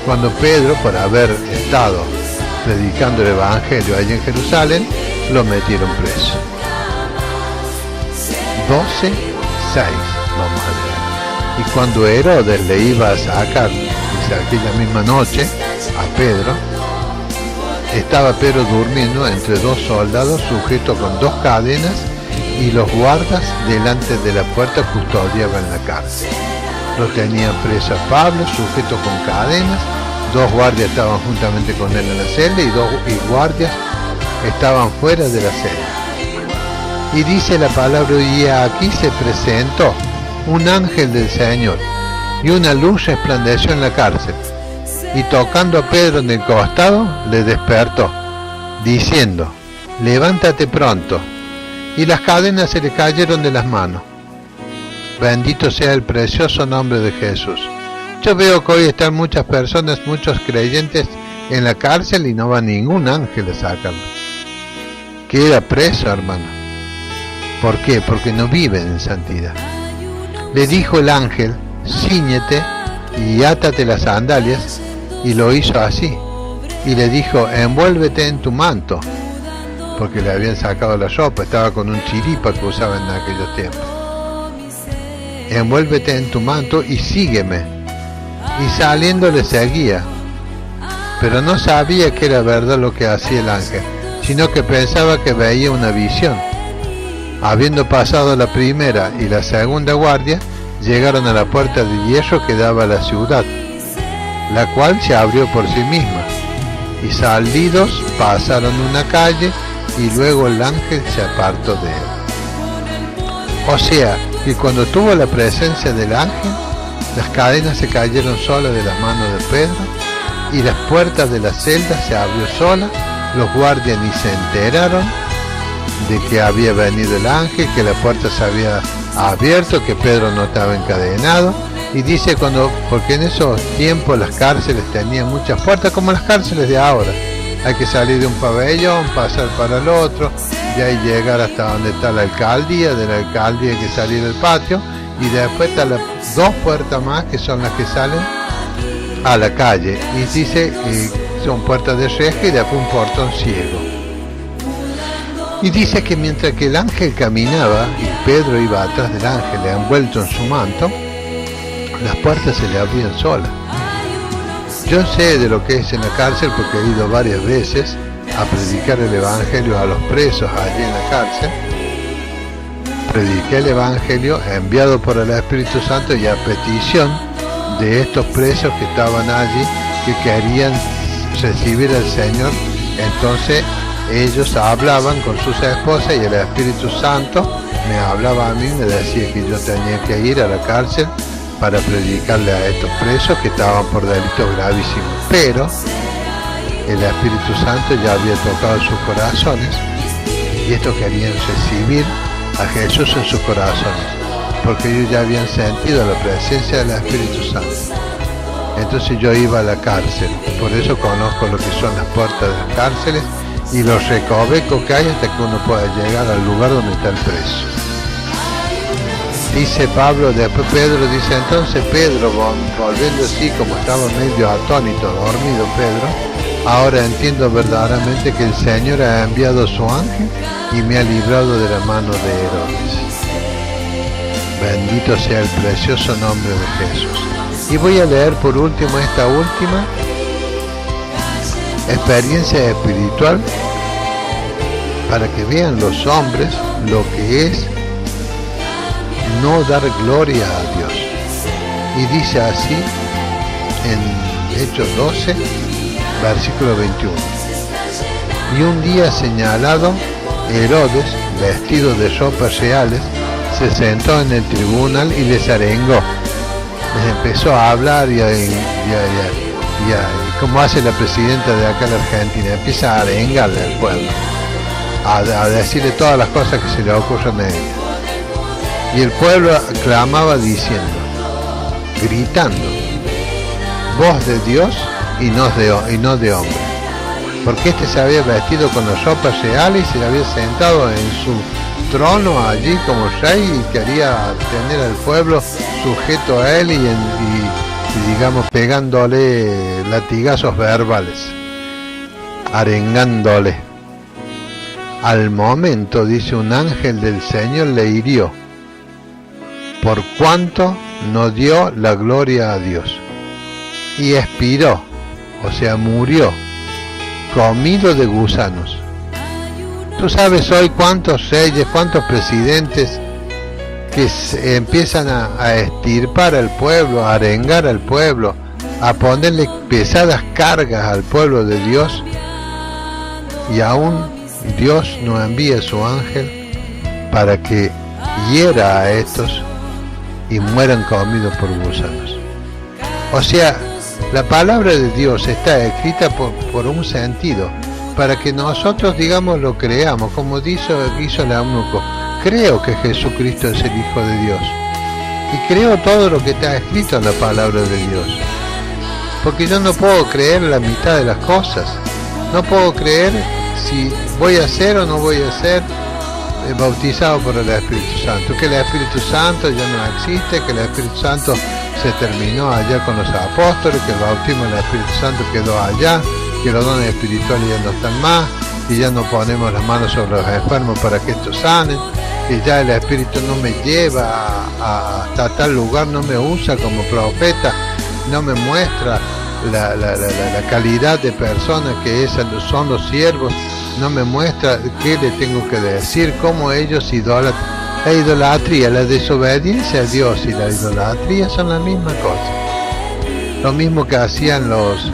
Cuando Pedro, por haber estado predicando el evangelio allí en Jerusalén, lo metieron preso. 12:6 vamos a leer. Y cuando Herodes le iba a sacar, dice, aquella misma noche, a Pedro, estaba Pedro durmiendo entre dos soldados, sujeto con 2 cadenas, y los guardas delante de la puerta custodiaban la cárcel. Lo tenían preso a Pablo, sujeto con cadenas. 2 guardias estaban juntamente con él en la celda, y 2 guardias estaban fuera de la celda. Y dice la palabra: y aquí se presentó un ángel del Señor, y una luz resplandeció en la cárcel, y tocando a Pedro en el costado, le despertó, diciendo: levántate pronto. Y las cadenas se le cayeron de las manos. Bendito sea el precioso nombre de Jesús. Yo veo que hoy están muchas personas, muchos creyentes en la cárcel y no va ningún ángel a sacarlo. Queda preso, hermano. ¿Por qué? Porque no viven en santidad. Le dijo el ángel: cíñete y átate las sandalias, y lo hizo así. Y le dijo: envuélvete en tu manto, porque le habían sacado la ropa, estaba con un chiripa que usaban en aquellos tiempos. Envuélvete en tu manto y sígueme. Y saliendo le seguía, pero no sabía que era verdad lo que hacía el ángel, sino que pensaba que veía una visión. Habiendo pasado la primera y la segunda guardia, llegaron a la puerta de hierro que daba a la ciudad, la cual se abrió por sí misma, y salidos pasaron una calle, y luego el ángel se apartó de él. O sea, que cuando tuvo la presencia del ángel, las cadenas se cayeron solas de las manos de Pedro, y las puertas de la celda se abrió sola. Los guardias ni se enteraron de que había venido el ángel, que la puerta se había abierto, que Pedro no estaba encadenado, Y dice porque en esos tiempos las cárceles tenían muchas puertas, como las cárceles de ahora. Hay que salir de un pabellón, pasar para el otro, y ahí llegar hasta donde está la alcaldía, de la alcaldía hay que salir al patio, y después están las 2 puertas más que son las que salen a la calle. Y dice que son puertas de reja y después un portón ciego. Y dice que mientras que el ángel caminaba y Pedro iba atrás del ángel envuelto en su manto, las puertas se le abrían solas. Yo sé de lo que es en la cárcel porque he ido varias veces a predicar el evangelio a los presos allí en la cárcel. Prediqué el evangelio enviado por el Espíritu Santo y a petición de estos presos que estaban allí, que querían recibir al Señor. Entonces ellos hablaban con sus esposas y el Espíritu Santo me hablaba a mí, me decía que yo tenía que ir a la cárcel para predicarle a estos presos que estaban por delitos gravísimos. Pero el Espíritu Santo ya había tocado sus corazones y estos querían recibir a Jesús en sus corazones, porque ellos ya habían sentido la presencia del Espíritu Santo. Entonces yo iba a la cárcel, por eso conozco lo que son las puertas de las cárceles y los recovecos que hay hasta que uno pueda llegar al lugar donde está el preso. Dice Pablo, después Pedro dice, entonces Pedro, volviendo así como estaba medio atónito, dormido Pedro, ahora entiendo verdaderamente que el Señor ha enviado a su ángel y me ha librado de la mano de Herodes. Bendito sea el precioso nombre de Jesús. Y voy a leer por último esta última experiencia espiritual para que vean los hombres lo que es no dar gloria a Dios. Y dice así en Hechos 12, versículo 21. Y un día señalado, Herodes, vestido de ropas reales, se sentó en el tribunal y les arengó. Les empezó a hablar y como hace la presidenta de acá en la Argentina, empieza a arengarle al pueblo, a decirle todas las cosas que se le ocurren a él. Y el pueblo clamaba diciendo, gritando, voz de Dios y no de hombre. Porque este se había vestido con las ropas reales y se había sentado en su trono allí como rey y quería tener al pueblo sujeto a él y digamos pegándole latigazos verbales, arengándole. Al momento, dice, un ángel del Señor le hirió, por cuanto no dio la gloria a Dios, y expiró, o sea, murió, comido de gusanos. Tú sabes hoy cuántos reyes, cuántos presidentes que empiezan a extirpar al pueblo, a arengar al pueblo, a ponerle pesadas cargas al pueblo de Dios, y aún Dios no envía a su ángel para que hiera a estos y mueran comidos por gusanos. O sea, la palabra de Dios está escrita por un sentido, para que nosotros, digamos, lo creamos, como hizo el eunuco. Creo que Jesucristo es el Hijo de Dios, y creo todo lo que está escrito en la palabra de Dios, porque yo no puedo creer la mitad de las cosas. No puedo creer si voy a ser o no voy a ser bautizado por el Espíritu Santo, que el Espíritu Santo ya no existe, que el Espíritu Santo se terminó allá con los apóstoles, que el bautismo del Espíritu Santo quedó allá, que los dones espirituales ya no están más, y ya no ponemos las manos sobre los enfermos para que estos sanen, que ya el Espíritu no me lleva hasta tal lugar, no me usa como profeta, no me muestra la calidad de personas que son los siervos, no me muestra qué le tengo que decir, cómo ellos idolatran. La idolatría, la desobediencia a Dios y la idolatría son la misma cosa. Lo mismo que hacían los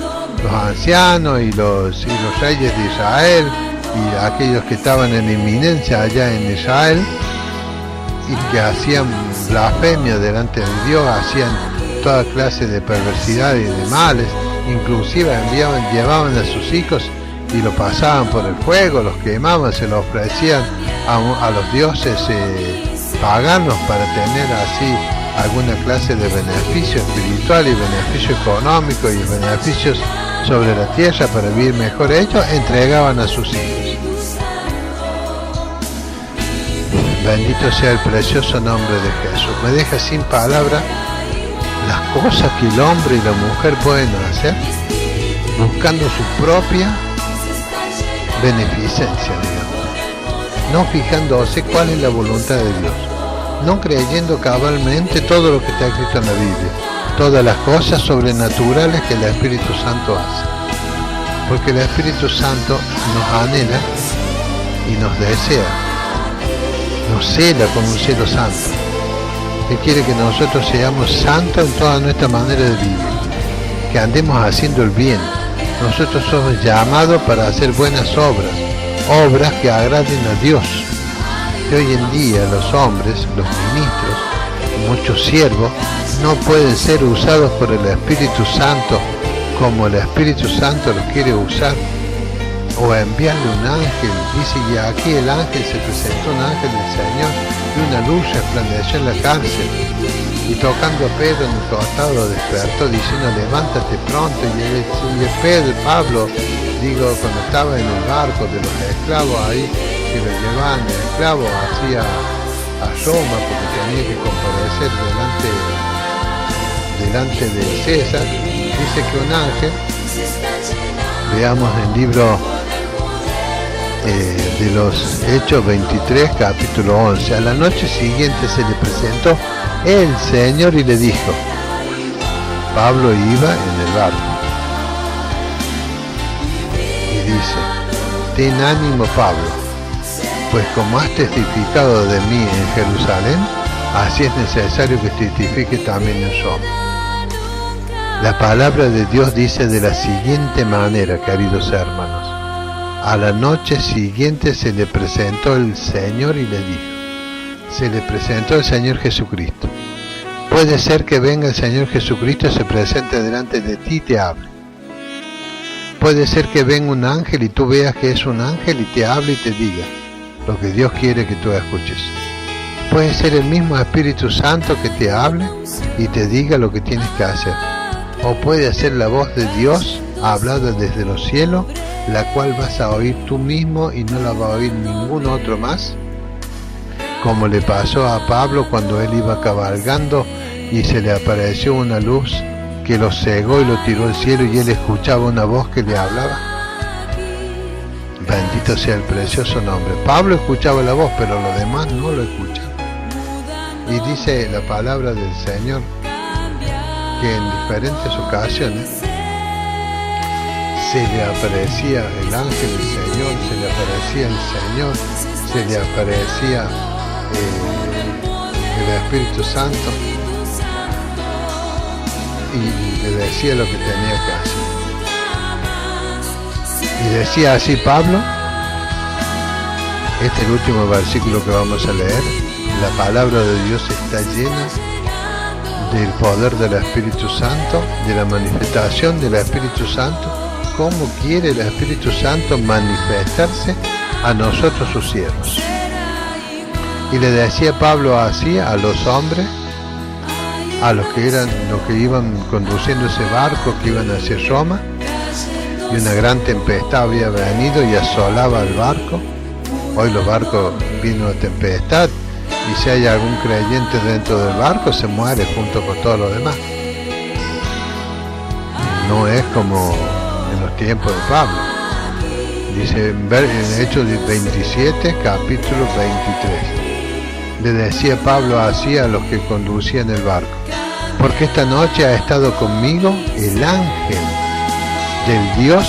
ancianos y los reyes de Israel y aquellos que estaban en inminencia allá en Israel y que hacían blasfemia delante de Dios, hacían toda clase de perversidad y de males, inclusive llevaban a sus hijos y lo pasaban por el fuego, los quemaban, se los ofrecían a los dioses paganos para tener así alguna clase de beneficio espiritual y beneficio económico y beneficios sobre la tierra para vivir mejor ellos, entregaban a sus hijos. Bendito sea el precioso nombre de Jesús. Me deja sin palabras las cosas que el hombre y la mujer pueden hacer buscando su propia beneficencia, digamos, no fijándose cuál es la voluntad de Dios, no creyendo cabalmente todo lo que está escrito en la Biblia, todas las cosas sobrenaturales que el Espíritu Santo hace, porque el Espíritu Santo nos anhela y nos desea, nos cela con un celo santo. Él quiere que nosotros seamos santos en toda nuestra manera de vivir, que andemos haciendo el bien. Nosotros somos llamados para hacer buenas obras, obras que agraden a Dios. Y hoy en día los hombres, los ministros, muchos siervos, no pueden ser usados por el Espíritu Santo como el Espíritu Santo los quiere usar, o enviarle un ángel. Dice, y aquí el ángel se presentó, un ángel del Señor, y una luz resplandeció en la cárcel, y tocando a Pedro en el costado despertó diciendo, levántate pronto. Y Pedro, Pablo, cuando estaba en el barco de los esclavos ahí, que lo llevaban de esclavo hacia a Roma, porque tenía que comparecer delante de César, dice que un ángel, veamos el libro de los Hechos 23, capítulo 11, a la noche siguiente se le presentó el Señor y le dijo, Pablo iba en el barco, y dice, ten ánimo, Pablo, pues como has testificado de mí en Jerusalén, así es necesario que testifique también en Roma. La palabra de Dios dice de la siguiente manera, queridos hermanos. A la noche siguiente se le presentó el Señor y le dijo, se le presentó el Señor Jesucristo. Puede ser que venga el Señor Jesucristo y se presente delante de ti y te hable. Puede ser que venga un ángel y tú veas que es un ángel y te hable y te diga lo que Dios quiere que tú escuches. Puede ser el mismo Espíritu Santo que te hable y te diga lo que tienes que hacer. O puede ser la voz de Dios hablada desde los cielos, la cual vas a oír tú mismo y no la va a oír ningún otro más, como le pasó a Pablo cuando él iba cabalgando y se le apareció una luz que lo cegó y lo tiró al cielo y él escuchaba una voz que le hablaba. Bendito sea el precioso nombre. Pablo escuchaba la voz, pero los demás no lo escuchaban. Y dice la palabra del Señor que en diferentes ocasiones se le aparecía el ángel del Señor, se le aparecía el Señor, se le aparecía el Espíritu Santo y le decía lo que tenía que hacer. Y decía así Pablo, este es el último versículo que vamos a leer, la palabra de Dios está llena del poder del Espíritu Santo, de la manifestación del Espíritu Santo. ¿Cómo quiere el Espíritu Santo manifestarse a nosotros sus siervos? Y le decía Pablo así a los hombres, a los que iban conduciendo ese barco que iban hacia Roma, y una gran tempestad había venido y asolaba el barco. Hoy los barcos vienen una tempestad y si hay algún creyente dentro del barco se muere junto con todos los demás. No es como en los tiempos de Pablo. Dice en Hechos 27, capítulo 23. Le decía Pablo así a los que conducían el barco: porque esta noche ha estado conmigo el ángel del Dios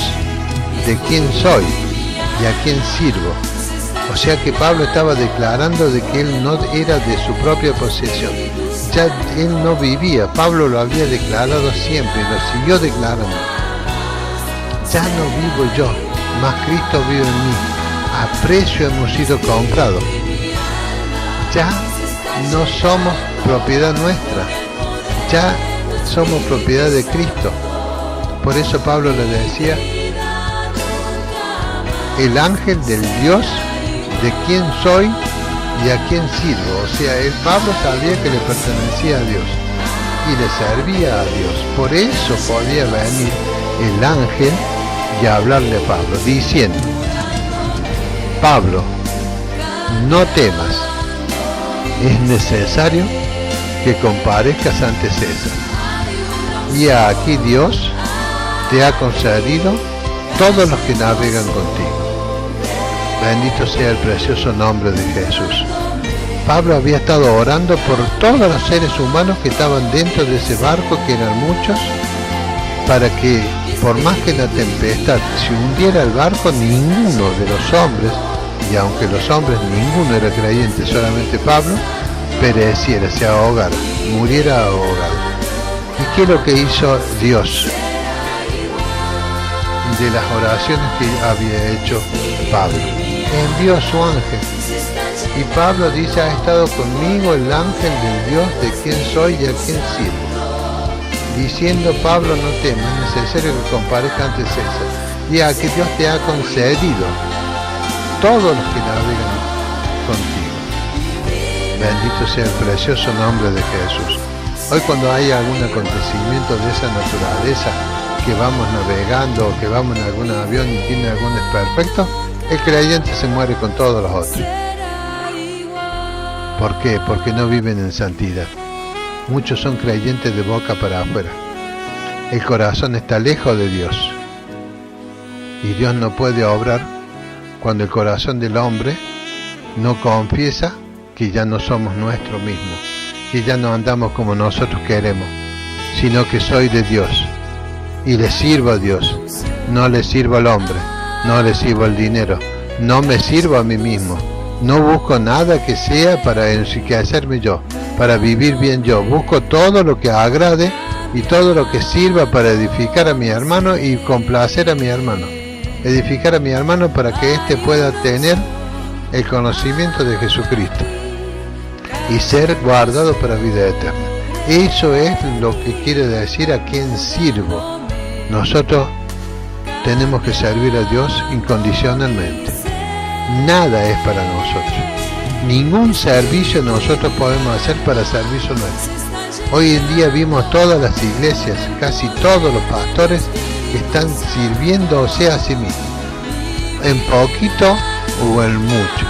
de quien soy y a quien sirvo. O sea que Pablo estaba declarando de que él no era de su propia posesión. Ya él no vivía. Pablo lo había declarado siempre, lo siguió declarando. Ya no vivo yo, mas Cristo vive en mí. A precio hemos sido comprados. Ya no somos propiedad nuestra, ya somos propiedad de Cristo. Por eso Pablo le decía: el ángel del Dios de quien soy y a quién sirvo. O sea, Pablo sabía que le pertenecía a Dios y le servía a Dios. Por eso podía venir el ángel y hablarle a Pablo, diciendo: Pablo, no temas, es necesario que comparezcas ante César. Y aquí Dios te ha concedido todos los que navegan contigo. Bendito sea el precioso nombre de Jesús. Pablo había estado orando por todos los seres humanos que estaban dentro de ese barco, que eran muchos, para que, por más que la tempestad se hundiera el barco, ninguno de los hombres, y aunque los hombres ninguno era creyente, solamente Pablo, pereciera, se ahogara, muriera ahogado. ¿Y qué es lo que hizo Dios de las oraciones que había hecho Pablo? Envió a su ángel. Y Pablo dice: ha estado conmigo el ángel del Dios de quien soy y a quien sirvo. Diciendo Pablo: no temas, es necesario que comparezca ante César. Y aquí Dios te ha concedido todos los que navegan contigo. Bendito sea el precioso nombre de Jesús. Hoy, cuando hay algún acontecimiento de esa naturaleza, que vamos navegando o que vamos en algún avión y tiene algún desperfecto, el creyente se muere con todos los otros. ¿Por qué? Porque no viven en santidad. Muchos son creyentes de boca para afuera. El corazón está lejos de Dios. Y Dios no puede obrar cuando el corazón del hombre no confiesa que ya no somos nuestro mismo, que ya no andamos como nosotros queremos, sino que soy de Dios y le sirvo a Dios, no le sirvo al hombre, no le sirvo al dinero, no me sirvo a mí mismo, no busco nada que sea para enriquecerme yo, para vivir bien yo, busco todo lo que agrade y todo lo que sirva para edificar a mi hermano y complacer a mi hermano, edificar a mi hermano para que éste pueda tener el conocimiento de Jesucristo y ser guardado para vida eterna. Eso es lo que quiere decir a quién sirvo. Nosotros tenemos que servir a Dios incondicionalmente. Nada es para nosotros. Ningún servicio nosotros podemos hacer para servicio nuestro. Hoy en día vimos todas las iglesias, casi todos los pastores que están sirviéndose a sí mismos, en poquito o en mucho.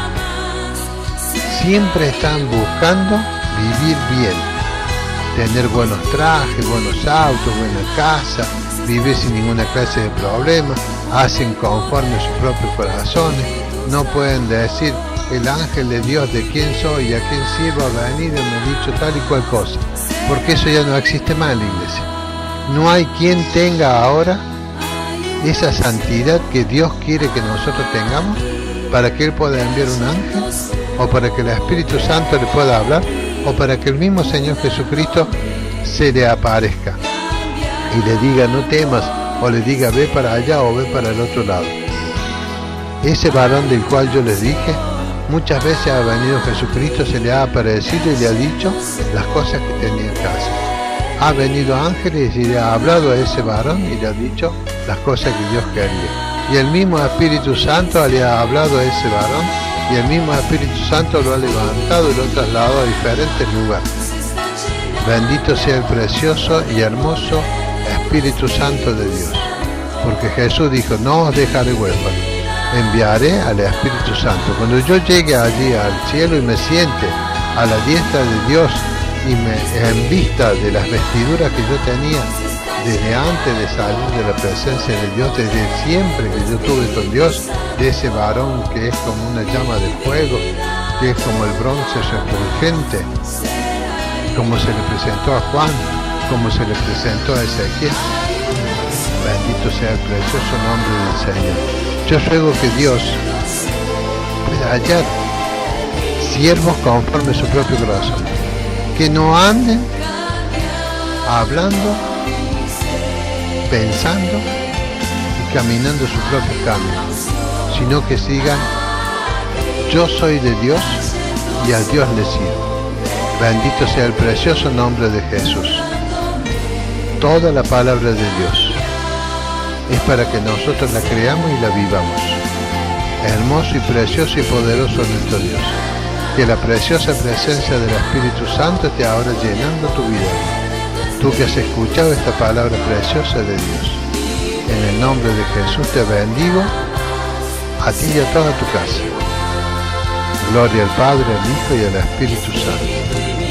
Siempre están buscando vivir bien, tener buenos trajes, buenos autos, buena casa, vivir sin ninguna clase de problema, hacen conforme a sus propios corazones, no pueden decir: el ángel de Dios de quién soy y a quién sirvo ha venido y me ha dicho tal y cual cosa, porque eso ya no existe más en la iglesia. No hay quien tenga ahora esa santidad que Dios quiere que nosotros tengamos, para que Él pueda enviar un ángel, o para que el Espíritu Santo le pueda hablar, o para que el mismo Señor Jesucristo se le aparezca y le diga: no temas, o le diga: ve para allá o ve para el otro lado. Ese varón del cual yo les dije, muchas veces ha venido Jesucristo, se le ha aparecido y le ha dicho las cosas que tenía que hacer. Ha venido ángeles y le ha hablado a ese varón y le ha dicho las cosas que Dios quería. Y el mismo Espíritu Santo le ha hablado a ese varón, y el mismo Espíritu Santo lo ha levantado y lo ha trasladado a diferentes lugares. Bendito sea el precioso y hermoso Espíritu Santo de Dios, porque Jesús dijo: no os dejaré huérfanos, enviaré al Espíritu Santo. Cuando yo llegue allí al cielo y me siente a la diestra de Dios y en vista de las vestiduras que yo tenía desde antes de salir de la presencia de Dios, desde siempre que yo estuve con Dios, de ese varón que es como una llama de fuego, que es como el bronce refulgente, como se le presentó a Juan, como se le presentó a Ezequiel. Bendito sea el precioso nombre del Señor. Yo ruego que Dios pueda hallar siervos conforme a su propio corazón, que no anden hablando, pensando y caminando su propio camino, sino que sigan: yo soy de Dios y a Dios le sirvo. Bendito sea el precioso nombre de Jesús. Toda la palabra de Dios es para que nosotros la creamos y la vivamos. Hermoso y precioso y poderoso nuestro Dios. Que la preciosa presencia del Espíritu Santo esté ahora llenando tu vida. Tú que has escuchado esta palabra preciosa de Dios. En el nombre de Jesús te bendigo, a ti y a toda tu casa. Gloria al Padre, al Hijo y al Espíritu Santo.